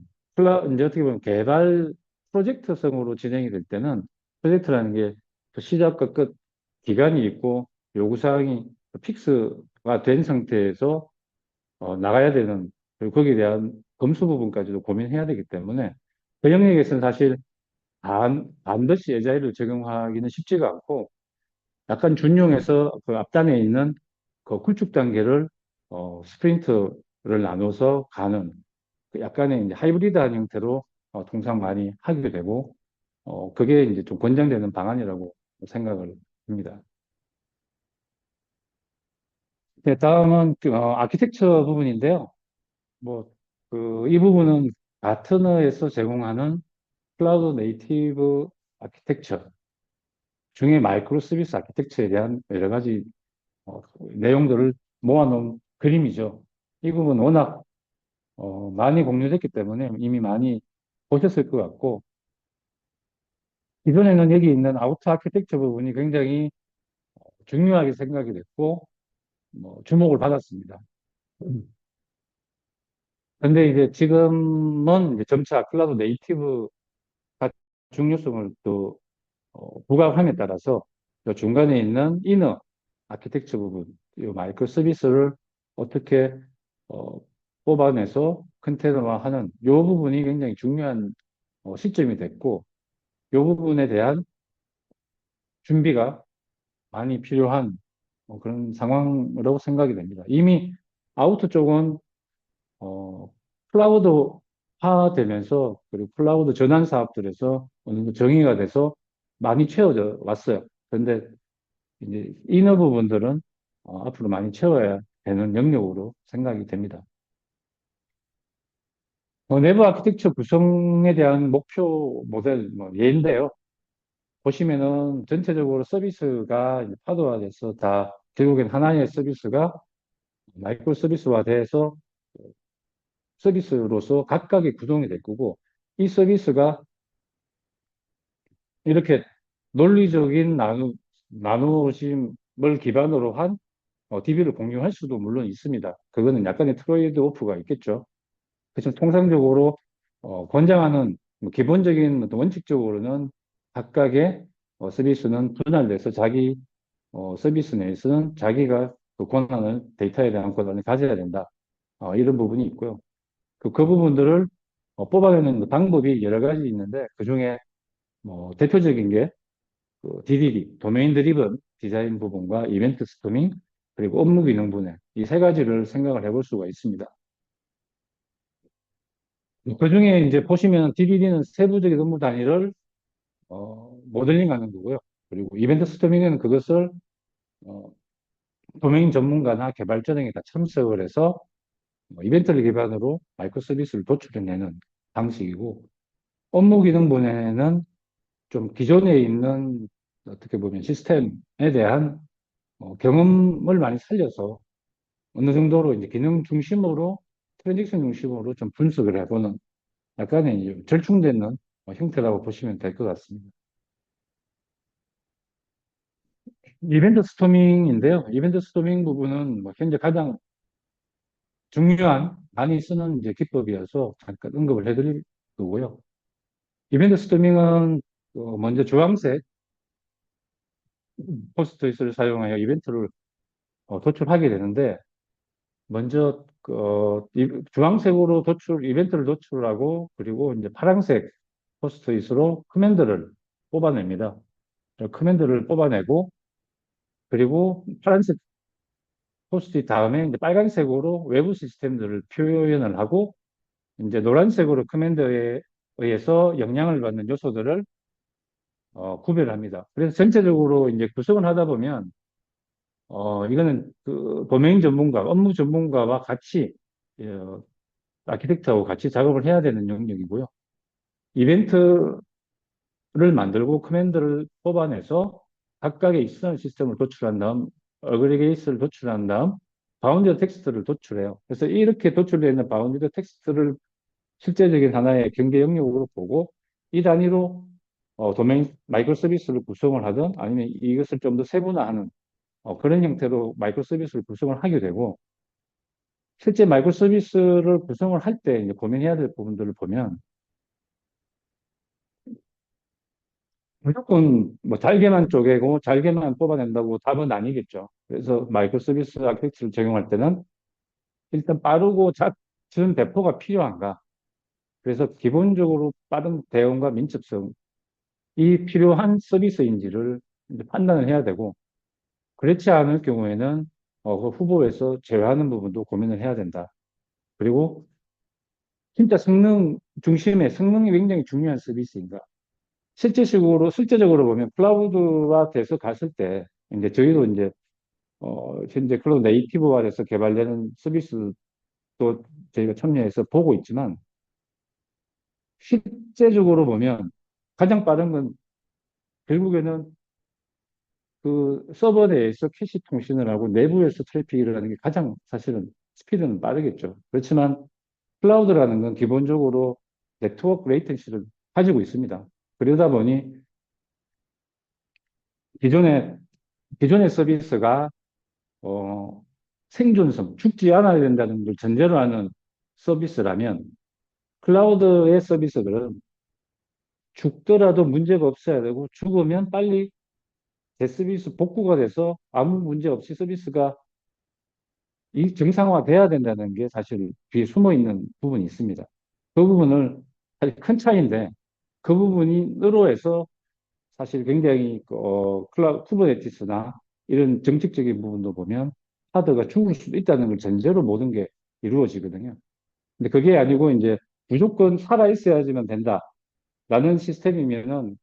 이제 어떻게 보면 개발 프로젝트성으로 진행이 될 때는 프로젝트라는 게 그 시작과 끝 기간이 있고 요구사항이 픽스가 된 상태에서 나가야 되는 그리고 거기에 대한 검수 부분까지도 고민해야 되기 때문에 그 영역에서는 사실 반드시 에자일을 적용하기는 쉽지가 않고 약간 준용해서 그 앞단에 있는 그 구축 단계를 스프린트를 나눠서 가는 그 약간의 이제 하이브리드한 형태로 통상 많이 하게 되고 그게 이제 좀 권장되는 방안이라고 생각을 합니다. 네, 다음은 그, 아키텍처 부분인데요. 뭐, 이 부분은 가트너에서 제공하는 클라우드 네이티브 아키텍처 중에 마이크로 서비스 아키텍처에 대한 여러 가지 어, 내용들을 모아놓은 그림이죠. 이 부분은 워낙 많이 공유됐기 때문에 이미 많이 보셨을 것 같고, 이번에는 여기 있는 아우터 아키텍처 부분이 굉장히 중요하게 생각이 됐고, 뭐, 주목을 받았습니다. 근데 이제 지금은 이제 점차 클라우드 네이티브가 중요성을 또 부각함에 따라서 요 중간에 있는 이너 아키텍처 부분, 이 마이크로 서비스를 어떻게 어, 뽑아내서 컨테이너화하는 이 부분이 굉장히 중요한 시점이 됐고, 이 부분에 대한 준비가 많이 필요한 그런 상황이라고 생각이 됩니다. 이미 아우터 쪽은 어, 클라우드화 되면서 그리고 클라우드 전환 사업들에서 어느 정도 정의가 돼서 많이 채워져 왔어요. 그런데 이제 이너 부분들은 앞으로 많이 채워야 되는 영역으로 생각이 됩니다. 내부 아키텍처 구성에 대한 목표 모델 뭐 예인데요. 보시면은 전체적으로 서비스가 이제 파도화돼서 다 결국엔 하나의 서비스가 마이크로 서비스화돼서 서비스로서 각각의 구성이 될 거고, 이 서비스가 이렇게 논리적인 나누심을 기반으로 한 DB를 공유할 수도 물론 있습니다. 그거는 약간의 트레이드 오프가 있겠죠. 그래서 통상적으로 권장하는 뭐 기본적인 어떤 원칙적으로는 각각의 서비스는 분할돼서 자기 서비스 내에서는 자기가 그 권한을 데이터에 대한 권한을 가져야 된다. 이런 부분이 있고요. 그 부분들을 뽑아내는 그 방법이 여러 가지 있는데 그중에 뭐 대표적인 게 DDD, 도메인 드리븐 디자인 부분과 이벤트 스토밍 그리고 업무 기능 분해 이 세 가지를 생각을 해볼 수가 있습니다. 그중에 이제 보시면 DDD는 세부적인 업무 단위를 모델링하는 거고요. 그리고 이벤트 스토밍은 그것을 어, 도메인 전문가나 개발자 등이 다 참석을 해서 이벤트를 기반으로 마이크로 서비스를 도출해내는 방식이고, 업무 기능 분해는 좀 기존에 있는 어떻게 보면 시스템에 대한 경험을 많이 살려서 어느 정도로 이제 기능 중심으로 트랜잭션 중심으로 좀 분석을 해보는 약간의 이제 절충되는 형태라고 보시면 될 것 같습니다. 이벤트 스토밍인데요. 이벤트 스토밍 부분은 뭐 현재 가장 중요한 많이 쓰는 이제 기법이어서 잠깐 언급을 해드릴 거고요. 이벤트 스토밍은 먼저 주황색 포스트잇을 사용하여 이벤트를 도출하게 되는데, 먼저 주황색으로 이벤트를 도출하고 그리고 이제 파란색 포스트잇으로 커맨드를 뽑아냅니다. 커맨드를 뽑아내고 그리고 파란색 포스트잇 다음에 이제 빨간색으로 외부 시스템들을 표현을 하고 이제 노란색으로 커맨드에 의해서 영향을 받는 요소들을 구별합니다. 그래서 전체적으로 이제 구성을 하다 보면 이거는 그 도메인 전문가, 업무 전문가와 같이 어, 아키텍트하고 같이 작업을 해야 되는 영역이고요. 이벤트를 만들고 커맨드를 뽑아내서 각각의 익스터널 시스템을 도출한 다음 어그리게이스를 도출한 다음 바운드 텍스트를 도출해요. 그래서 이렇게 도출되어 있는 바운드 텍스트를 실제적인 하나의 경계 영역으로 보고 이 단위로 도메인 마이크로 서비스를 구성을 하든 아니면 이것을 좀 더 세분화하는 그런 형태로 마이크로 서비스를 구성을 하게 되고, 실제 마이크로 서비스를 구성을 할 때 이제 고민해야 될 부분들을 보면 무조건 뭐 잘게만 쪼개고 잘게만 뽑아낸다고 답은 아니겠죠. 그래서 마이크로 서비스 아키텍처를 적용할 때는 일단 빠르고 잦은 배포가 필요한가. 그래서 기본적으로 빠른 대응과 민첩성이 필요한 서비스인지를 이제 판단을 해야 되고, 그렇지 않을 경우에는 그 후보에서 제외하는 부분도 고민을 해야 된다. 그리고 진짜 성능 중심의 성능이 굉장히 중요한 서비스인가. 실제적으로 보면 클라우드화 돼서 갔을 때, 이제 저희도 이제, 현재 클라우드 네이티브화 돼서 개발되는 서비스도 저희가 참여해서 보고 있지만, 실제적으로 보면 가장 빠른 건 결국에는 그 서버 내에서 캐시 통신을 하고 내부에서 트래픽이 일어나는 게 가장 사실은 스피드는 빠르겠죠. 그렇지만 클라우드라는 건 기본적으로 네트워크 레이텐시를 가지고 있습니다. 그러다 보니 기존의, 기존의 서비스가, 어, 생존성, 죽지 않아야 된다는 걸 전제로 하는 서비스라면 클라우드의 서비스들은 죽더라도 문제가 없어야 되고 죽으면 빨리 재서비스 복구가 돼서 아무 문제 없이 서비스가 이 정상화돼야 된다는 게 사실 뒤에 숨어 있는 부분이 있습니다. 그 부분을 사실 큰 차이인데 그 부분이 늘어해서 사실 굉장히 쿠버네티스나 이런 정책적인 부분도 보면 하드가 죽을 수도 있다는 걸 전제로 모든 게 이루어지거든요. 근데 그게 아니고 이제 무조건 살아 있어야지만 된다라는 시스템이면은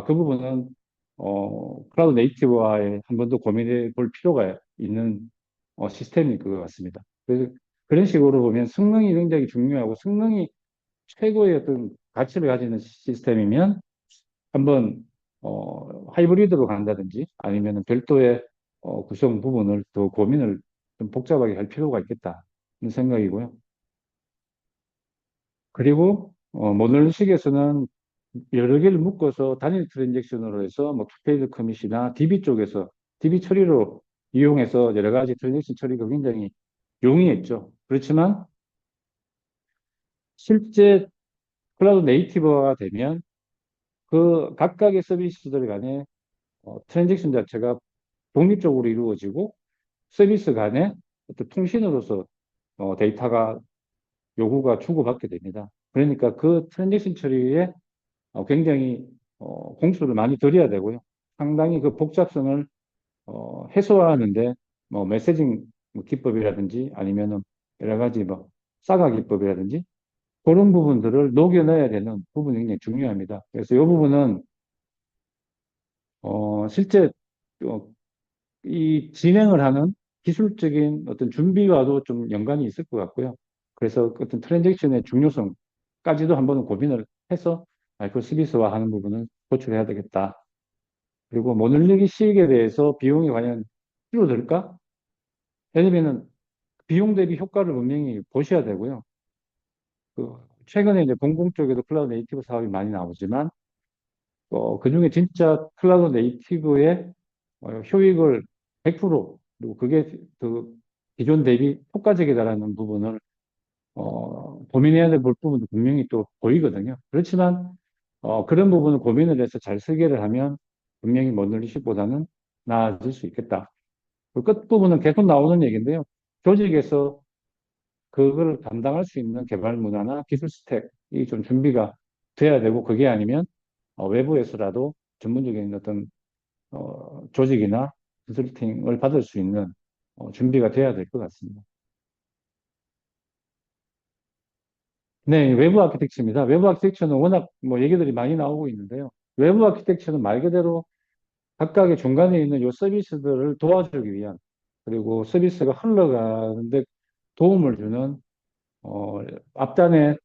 그 부분은 클라우드 네이티브화에 한 번 더 고민해 볼 필요가 있는 시스템일 것 같습니다. 그래서 그런 식으로 보면 성능이 굉장히 중요하고 성능이 최고의 어떤 가치를 가지는 시스템이면 한번 하이브리드로 간다든지 아니면 별도의 구성 부분을 더 고민을 좀 복잡하게 할 필요가 있겠다 는 생각이고요. 그리고 모널식에서는 여러 개를 묶어서 단일 트랜잭션으로 해서 뭐 투페이드 커밋이나 DB 쪽에서 DB 처리로 이용해서 여러 가지 트랜잭션 처리가 굉장히 용이했죠. 그렇지만 실제 클라우드 네이티브가 되면 그 각각의 서비스들 간에 트랜잭션 자체가 독립적으로 이루어지고 서비스 간에 어떤 통신으로서 데이터가 요구가 주고받게 됩니다. 그러니까 그 트랜잭션 처리에 굉장히 공수를 많이 들여야 되고요. 상당히 그 복잡성을 해소하는데 뭐 메시징 뭐 기법이라든지 아니면은 여러 가지 뭐 사가 기법이라든지 그런 부분들을 녹여내야 되는 부분이 굉장히 중요합니다. 그래서 이 부분은 실제 어, 이 진행을 하는 기술적인 어떤 준비와도 좀 연관이 있을 것 같고요. 그래서 어떤 트랜잭션의 중요성까지도 한번 고민을 해서 마이크로 서비스화 하는 부분은 고출해야 되겠다. 그리고 못 늘리기 시익에 대해서 비용이 과연 줄어들까? 왜냐면은 비용 대비 효과를 분명히 보셔야 되고요. 최근에 이제 공공 쪽에도 클라우드 네이티브 사업이 많이 나오지만, 그중에 진짜 클라우드 네이티브의 효익을 100% 그리고 그게 그 기존 대비 효과적이다라는 부분을 고민해야 될 부분도 분명히 또 보이거든요. 그렇지만 그런 부분을 고민을 해서 잘 설계를 하면 분명히 모널리식보다는 나아질 수 있겠다. 그 끝부분은 계속 나오는 얘기인데요. 조직에서 그걸 감당할 수 있는 개발 문화나 기술 스택이 좀 준비가 돼야 되고 그게 아니면 외부에서라도 전문적인 어떤 조직이나 컨설팅을 받을 수 있는 준비가 돼야 될 것 같습니다. 네, 외부 아키텍처입니다. 외부 아키텍처는 워낙 뭐 얘기들이 많이 나오고 있는데요. 외부 아키텍처는 말 그대로 각각의 중간에 있는 요 서비스들을 도와주기 위한 그리고 서비스가 흘러가는데 도움을 주는 앞단에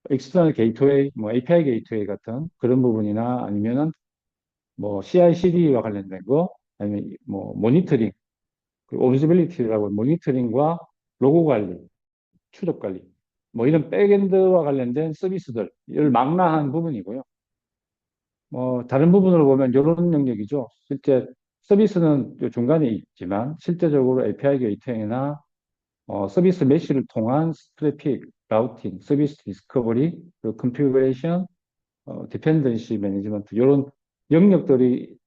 익스터널 게이트웨이, 뭐 API 게이트웨이 같은 그런 부분이나 아니면은 뭐 CI/CD와 관련된 거 아니면 뭐 모니터링, 그 오브저빌리티라고 모니터링과 로고 관리, 추적 관리, 뭐 이런 백엔드와 관련된 서비스들을 망라한 부분이고요. 다른 부분으로 보면 이런 영역이죠. 실제 서비스는 요 중간에 있지만 실제적으로 API 게이트웨이나 서비스 메쉬를 통한 트래픽, 라우팅, 서비스 디스커버리, 그 컨피그레이션, 디펜던시 매니지먼트 이런 영역들이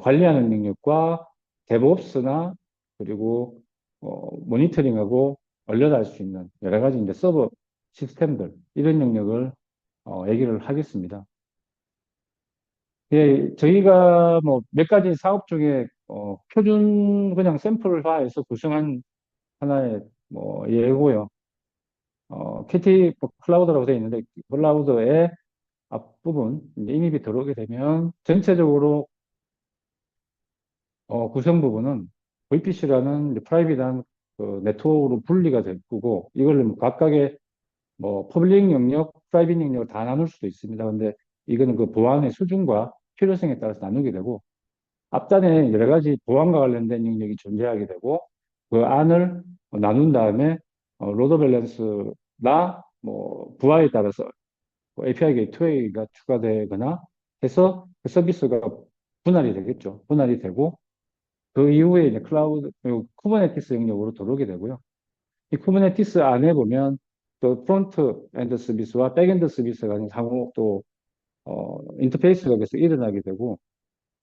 관리하는 영역과 데브옵스나 그리고 모니터링하고 연결할 수 있는 여러 가지 이제 서버 시스템들 이런 영역을 얘기를 하겠습니다. 예, 저희가 뭐 몇 가지 사업 중에 표준 그냥 샘플화해서 구성한 하나의 뭐 예고요. KT 클라우드라고 되어 있는데 클라우드의 앞부분 이제 인입이 들어오게 되면 전체적으로 구성 부분은 VPC라는 프라이빗한 그 네트워크로 분리가 될 거고 이걸 뭐 각각의 뭐 퍼블릭 영역, 프라이빗 영역을 다 나눌 수도 있습니다. 근데 이거는 그 보안의 수준과 필요성에 따라서 나누게 되고 앞단에 여러 가지 보안과 관련된 영역이 존재하게 되고 그 안을 나눈 다음에 로드 밸런스나 뭐 부하에 따라서 API 게이트웨이가 추가되거나 해서 그 서비스가 분할이 되겠죠. 분할이 되고 그 이후에 이제 클라우드 쿠버네티스 영역으로 들어오게 되고요. 이 쿠버네티스 안에 보면 또 프론트 엔드 서비스와 백엔드 서비스가 상호 또 인터페이스가 계속 일어나게 되고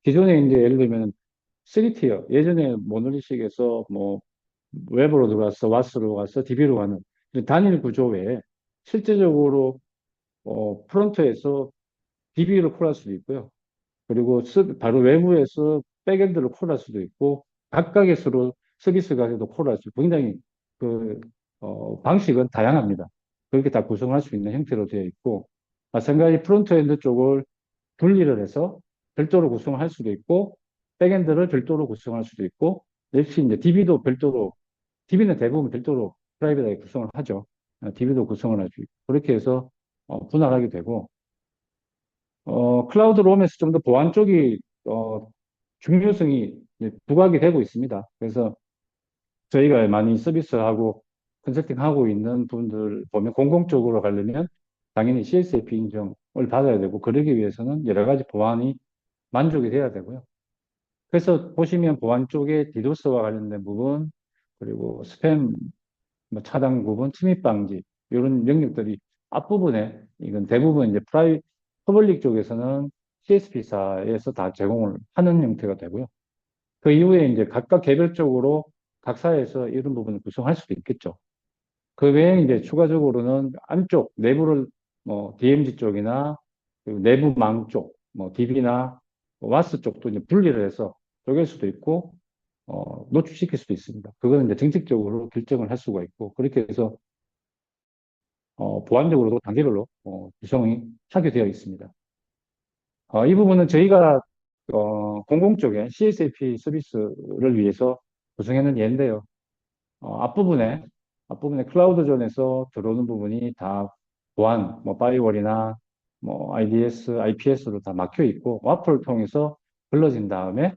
기존에 이제 예를 들면 3티어 예전에 모노리식에서 뭐 웹으로 들어가서 와스로 가서 DB로 가는 단일 구조 외에 실제적으로 프론트에서 DB로 콜할 수도 있고요. 그리고 바로 외부에서 백엔드로 콜할 수도 있고 각각의 서로 서비스가 해도 콜할 수 있고 굉장히 그 방식은 다양합니다. 그렇게 다 구성할 수 있는 형태로 되어 있고 마찬가지 프론트엔드 쪽을 분리를 해서 별도로 구성할 수도 있고 백엔드를 별도로 구성할 수도 있고 역시 이제 DB도 별도로 DB는 대부분 별도로 프라이빗하게 구성을 하죠. DB도 구성을 하죠. 그렇게 해서 분할하게 되고 클라우드 롬에서 좀 더 보안 쪽이 중요성이 이제 부각이 되고 있습니다. 그래서 저희가 많이 서비스하고 컨설팅하고 있는 분들 보면 공공적으로 가려면 당연히 CSAP 인정을 받아야 되고 그러기 위해서는 여러 가지 보안이 만족이 돼야 되고요. 그래서 보시면 보안 쪽에 디도스와 관련된 부분 그리고 스팸 뭐 차단 부분, 침입 방지 이런 영역들이 앞부분에 이건 대부분 이제 퍼블릭 쪽에서는 CSP사에서 다 제공을 하는 형태가 되고요. 그 이후에 이제 각각 개별적으로 각 사에서 이런 부분을 구성할 수도 있겠죠. 그 외에 이제 추가적으로는 안쪽 내부를 뭐 DMZ 쪽이나 그리고 내부망 쪽, 뭐 DB나 와스 쪽도 이제 분리를 해서 쪼갤 수도 있고 노출시킬 수도 있습니다. 그거는 이제 정책적으로 결정을 할 수가 있고 그렇게 해서 보안적으로도 단계별로 구성이 하게 되어 있습니다. 이 부분은 저희가 공공 쪽에 CSAP 서비스를 위해서 구성해놓은 예인데요. 앞부분에 클라우드존에서 들어오는 부분이 다 보안, 뭐 파이월이나 뭐 IDS, IPS로 다 막혀 있고 와플을 통해서 걸러진 다음에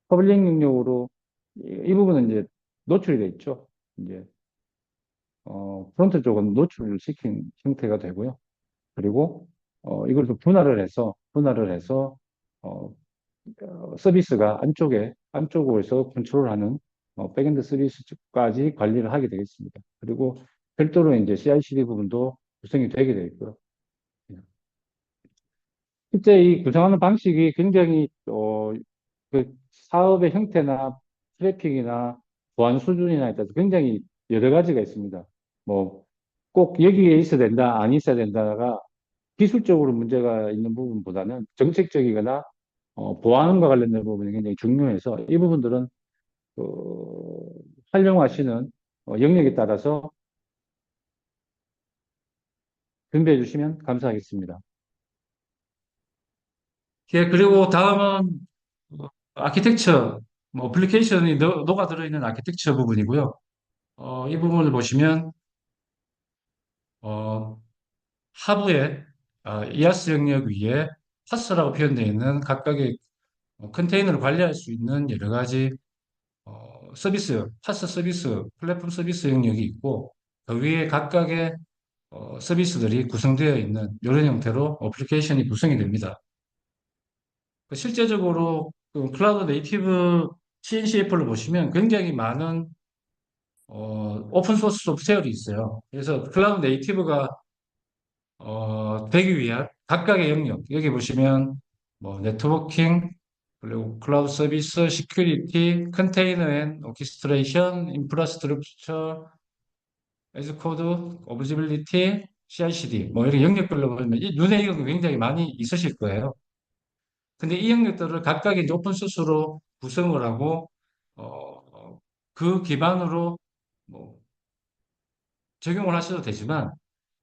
퍼블릭 영역으로 이 부분은 이제 노출이 돼 있죠. 이제 프론트 쪽은 노출을 시킨 형태가 되고요. 그리고 이걸 좀 분할을 해서 어, 서비스가 안쪽에서 컨트롤하는 백엔드 서비스까지 관리를 하게 되겠습니다. 그리고 별도로 이제 CI/CD 부분도 구성이 되게 되어 있고요. 실제 이 구성하는 방식이 굉장히 그 사업의 형태나 트래픽이나 보안 수준이나 따라서 굉장히 여러 가지가 있습니다. 뭐 꼭 여기에 있어야 된다, 안 있어야 된다가 기술적으로 문제가 있는 부분보다는 정책적이거나 보안과 관련된 부분이 굉장히 중요해서 이 부분들은 그, 활용하시는 영역에 따라서 준비해 주시면 감사하겠습니다. 예, 그리고 다음은 아키텍처, 뭐 어플리케이션이 녹아 들어있는 아키텍처 부분이고요. 이 부분을 보시면 어, 하부에 이아스 영역 위에 파스라고 표현되어 있는 각각의 컨테이너를 관리할 수 있는 여러 가지 서비스, 파스 서비스, 플랫폼 서비스 영역이 있고 그 위에 각각의 서비스들이 구성되어 있는 이런 형태로 어플리케이션이 구성이 됩니다. 실제적으로 그 클라우드 네이티브 CNCF를 보시면 굉장히 많은 오픈 소스 소프트웨어가 있어요. 그래서 클라우드 네이티브가 되기 위한 각각의 영역, 여기 보시면 뭐 네트워킹, 그리고 클라우드 서비스, 시큐리티, 컨테이너 앤 오케스트레이션, 인프라스트럭처, 에즈 코드, 오브저빌리티, CI/CD 뭐 이런 영역별로 보면 이 눈에 익은 게 굉장히 많이 있으실 거예요. 근데 이 영역들을 각각의 이제 오픈 소스로 구성을 하고 그 기반으로 뭐 적용을 하셔도 되지만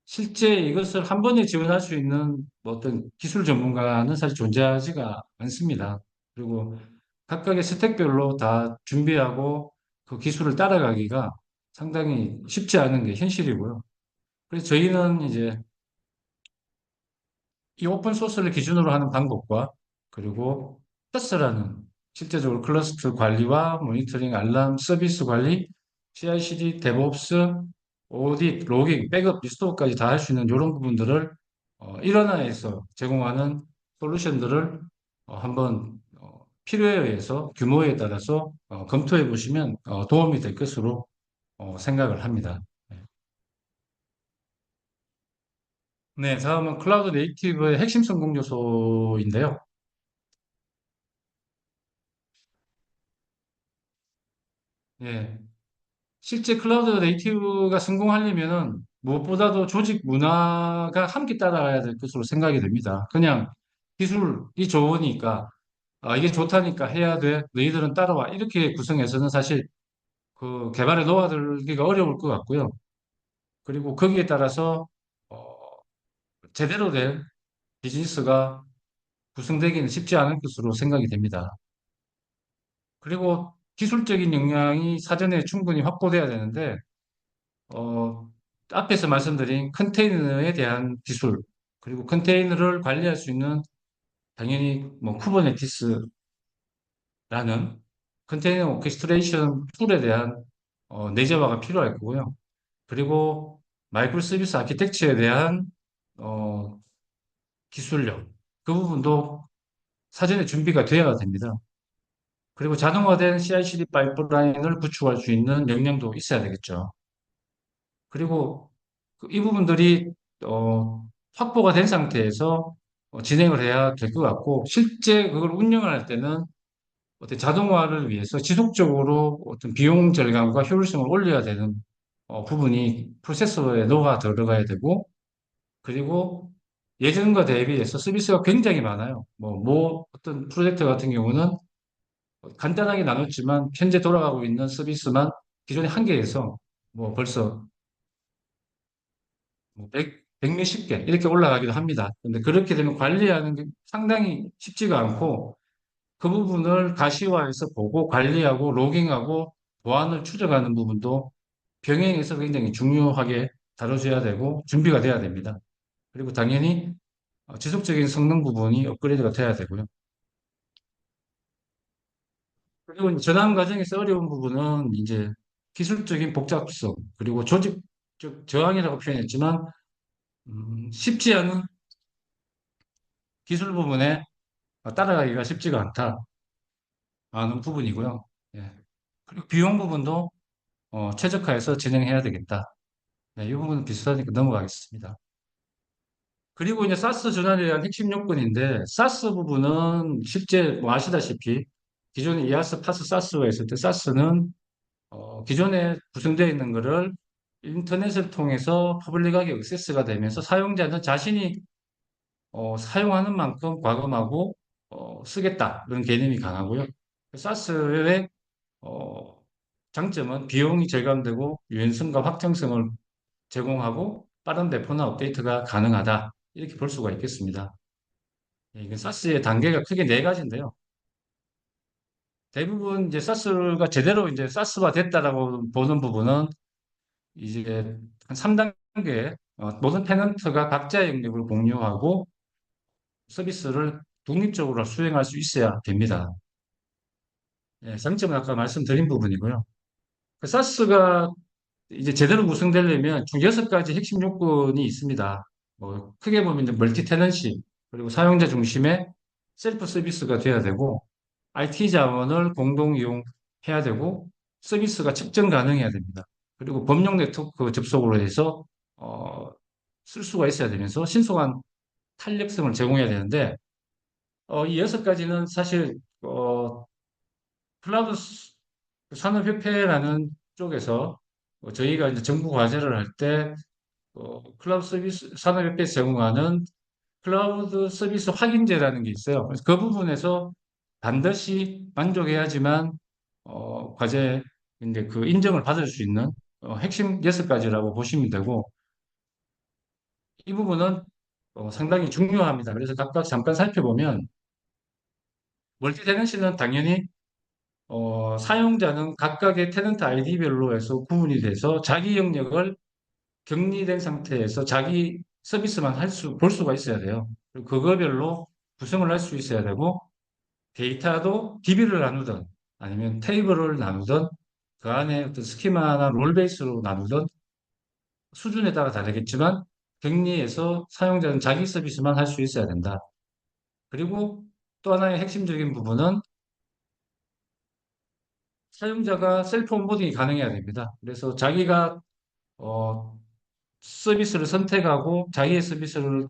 실제 이것을 한 번에 지원할 수 있는 뭐 어떤 기술 전문가는 사실 존재하지가 않습니다. 그리고 각각의 스택별로 다 준비하고 그 기술을 따라가기가 상당히 쉽지 않은 게 현실이고요. 그래서 저희는 이제 이 오픈 소스를 기준으로 하는 방법과 그리고 클러스라는 실제적으로 클러스터 관리와 모니터링, 알람, 서비스 관리, CI/CD, 데브옵스, 오딧, 로깅, 백업, 리스토어까지 다 할 수 있는 이런 부분들을 일원화해서 제공하는 솔루션들을 한번 필요에 의해서 규모에 따라서 검토해 보시면 도움이 될 것으로 생각을 합니다. 네, 다음은 클라우드 네이티브의 핵심 성공 요소인데요. 예, 실제 클라우드 네이티브가 성공하려면은 무엇보다도 조직 문화가 함께 따라가야 될 것으로 생각이 됩니다. 그냥 기술이 좋으니까, 이게 좋다니까 해야 돼. 너희들은 따라와. 이렇게 구성해서는 사실 그 개발에 녹아들기가 어려울 것 같고요. 그리고 거기에 따라서, 어, 제대로 된 비즈니스가 구성되기는 쉽지 않을 것으로 생각이 됩니다. 그리고 기술적인 역량이 사전에 충분히 확보돼야 되는데, 어, 앞에서 말씀드린 컨테이너에 대한 기술, 그리고 컨테이너를 관리할 수 있는 당연히 뭐 쿠버네티스라는 컨테이너 오케스트레이션 툴에 대한 내재화가 필요할 거고요. 그리고 마이크로 서비스 아키텍처에 대한 어, 기술력, 그 부분도 사전에 준비가 되어야 됩니다. 그리고 자동화된 CI/CD 파이프라인을 구축할 수 있는 역량도 있어야 되겠죠. 그리고 이 부분들이 어, 확보가 된 상태에서 진행을 해야 될 것 같고, 실제 그걸 운영을 할 때는 어떤 자동화를 위해서 지속적으로 어떤 비용 절감과 효율성을 올려야 되는 부분이 프로세서에 녹아 들어가야 되고, 그리고 예전과 대비해서 서비스가 굉장히 많아요. 뭐 어떤 프로젝트 같은 경우는 간단하게 나눴지만 현재 돌아가고 있는 서비스만 기존에 한 개에서 뭐 벌써 뭐 100 몇십 개 이렇게 올라가기도 합니다. 근데 그렇게 되면 관리하는 게 상당히 쉽지가 않고, 그 부분을 가시화해서 보고 관리하고 로깅하고 보안을 추적하는 부분도 병행해서 굉장히 중요하게 다뤄줘야 되고 준비가 돼야 됩니다. 그리고 당연히 지속적인 성능 부분이 업그레이드가 돼야 되고요. 그리고 이제 전환 과정에서 어려운 부분은 이제 기술적인 복잡성, 그리고 조직적 저항이라고 표현했지만 쉽지 않은 기술 부분에 따라가기가 쉽지가 않다는 부분이고요. 예. 그리고 비용 부분도 최적화해서 진행해야 되겠다. 네, 이 부분은 비슷하니까 넘어가겠습니다. 그리고 이제 사스 전환에 대한 핵심 요건인데, 사스 부분은 실제 뭐 아시다시피 기존에 이아스, 파스, 사스가 있을 때 사스는 기존에 구성되어 있는 거를 인터넷을 통해서 퍼블릭하게 액세스가 되면서 사용자는 자신이 사용하는 만큼 과금하고 쓰겠다, 그런 개념이 강하고요. 사스의 어, 장점은 비용이 절감되고 유연성과 확장성을 제공하고 빠른 배포나 업데이트가 가능하다, 이렇게 볼 수가 있겠습니다. 예, 이게 사스의 단계가 크게 네 가지인데요. 대부분 이제 사스가 제대로 이제 사스화 됐다라고 보는 부분은 이제 한 3단계, 모든 테넌트가 각자의 영역을 공유하고 서비스를 독립적으로 수행할 수 있어야 됩니다. 예, 장점은 아까 말씀드린 부분이고요. 그 사스가 이제 제대로 구성되려면 총 6가지 핵심 요건이 있습니다. 뭐 크게 보면 이제 멀티 테넌시, 그리고 사용자 중심의 셀프 서비스가 돼야 되고, IT 자원을 공동 이용해야 되고, 서비스가 측정 가능해야 됩니다. 그리고 범용 네트워크 접속으로 해서 어, 쓸 수가 있어야 되면서 신속한 탄력성을 제공해야 되는데, 이 6가지는 사실 클라우드 산업협회라는 쪽에서 저희가 이제 정부 과제를 할 때 클라우드 서비스 산업협회에서 제공하는 클라우드 서비스 확인제라는 게 있어요. 그래서 그 부분에서 반드시 만족해야지만 과제 이제 그 인정을 받을 수 있는 핵심 6가지라고 보시면 되고, 이 부분은 상당히 중요합니다. 그래서 각각 잠깐 살펴보면, 멀티 테넌시는 당연히 사용자는 각각의 테넌트 아이디별로 해서 구분이 돼서 자기 영역을 격리된 상태에서 자기 서비스만 볼 수가 있어야 돼요. 그리고 그거별로 구성을 할 수 있어야 되고, 데이터도 DB를 나누든 아니면 테이블을 나누든 그 안에 어떤 스키마나 롤 베이스로 나누든 수준에 따라 다르겠지만 격리에서 사용자는 자기 서비스만 할 수 있어야 된다. 그리고 또 하나의 핵심적인 부분은 사용자가 셀프 온보딩이 가능해야 됩니다. 그래서 자기가 어, 서비스를 선택하고 자기의 서비스를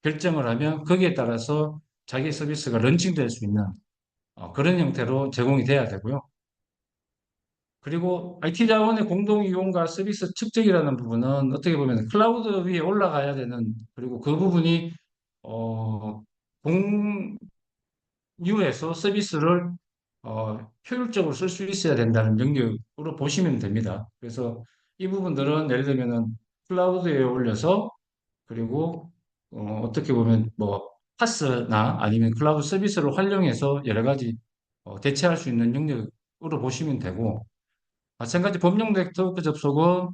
결정을 하면 거기에 따라서 자기의 서비스가 런칭될 수 있는 그런 형태로 제공이 돼야 되고요. 그리고 IT 자원의 공동 이용과 서비스 측정이라는 부분은 어떻게 보면 클라우드 위에 올라가야 되는, 그리고 그 부분이 어, 공유해서 서비스를 효율적으로 쓸 수 있어야 된다는 영역으로 보시면 됩니다. 그래서 이 부분들은 예를 들면은 클라우드에 올려서, 그리고 떻게 보면 뭐 파스나 아니면 클라우드 서비스를 활용해서 여러 가지 대체할 수 있는 영역으로 보시면 되고, 마찬가지 범용 네트워크 접속은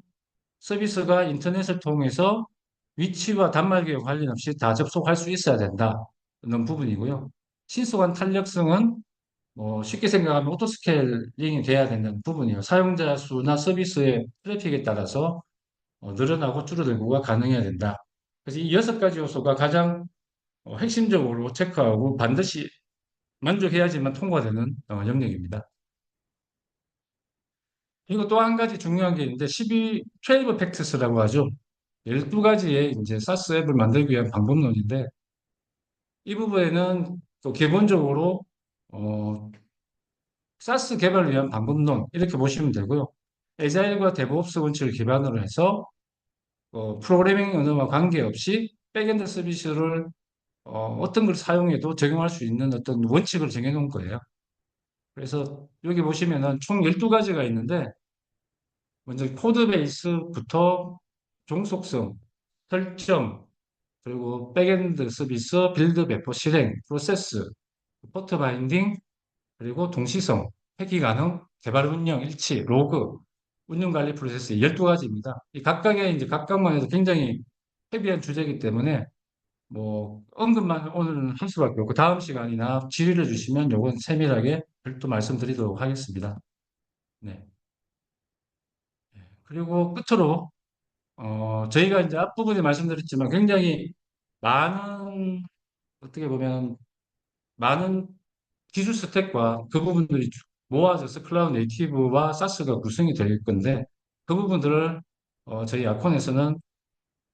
서비스가 인터넷을 통해서 위치와 단말기와 관련 없이 다 접속할 수 있어야 된다는 부분이고요. 신속한 탄력성은 쉽게 생각하면 오토스케일링이 돼야 된다는 부분이에요. 사용자 수나 서비스의 트래픽에 따라서 늘어나고 줄어들고가 가능해야 된다. 그래서 이 6가지 요소가 가장 핵심적으로 체크하고 반드시 만족해야지만 통과되는 영역입니다. 그리고 또 한 가지 중요한 게 있는데 12 팩트스라고 하죠. 12가지의 이제 사스 앱을 만들기 위한 방법론인데, 이 부분에는 또 기본적으로 어, 사스 개발을 위한 방법론 이렇게 보시면 되고요. 에자일과 데브옵스 원칙을 기반으로 해서 프로그래밍 언어와 관계없이 백엔드 서비스를 어떤 걸 사용해도 적용할 수 있는 어떤 원칙을 정해놓은 거예요. 그래서 여기 보시면은 총 12가지가 있는데, 먼저 코드 베이스부터 종속성, 설정, 그리고 백엔드 서비스, 빌드 배포 실행, 프로세스, 포트 바인딩, 그리고 동시성, 회귀 가능, 개발 운영, 일치, 로그, 운영 관리 프로세스 12가지입니다. 이 각각의 이제 각각만 해도 굉장히 헤비한 주제이기 때문에 뭐 언급만 오늘은 할 수밖에 없고, 다음 시간이나 질의를 주시면 요건 세밀하게 별도 말씀드리도록 하겠습니다. 네. 그리고 끝으로 저희가 이제 앞부분에 말씀드렸지만 굉장히 많은, 어떻게 보면 많은 기술 스택과 그 부분들이 모아져서 클라우드 네이티브와 사스가 구성이 될 건데, 그 부분들을 저희 아콘에서는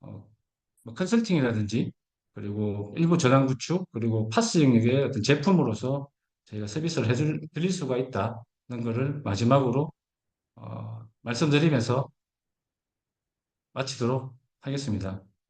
뭐 컨설팅이라든지, 그리고 일부 전환 구축, 그리고 파스 영역의 어떤 제품으로서 저희가 서비스를 드릴 수가 있다는 것을 마지막으로 말씀드리면서 마치도록 하겠습니다.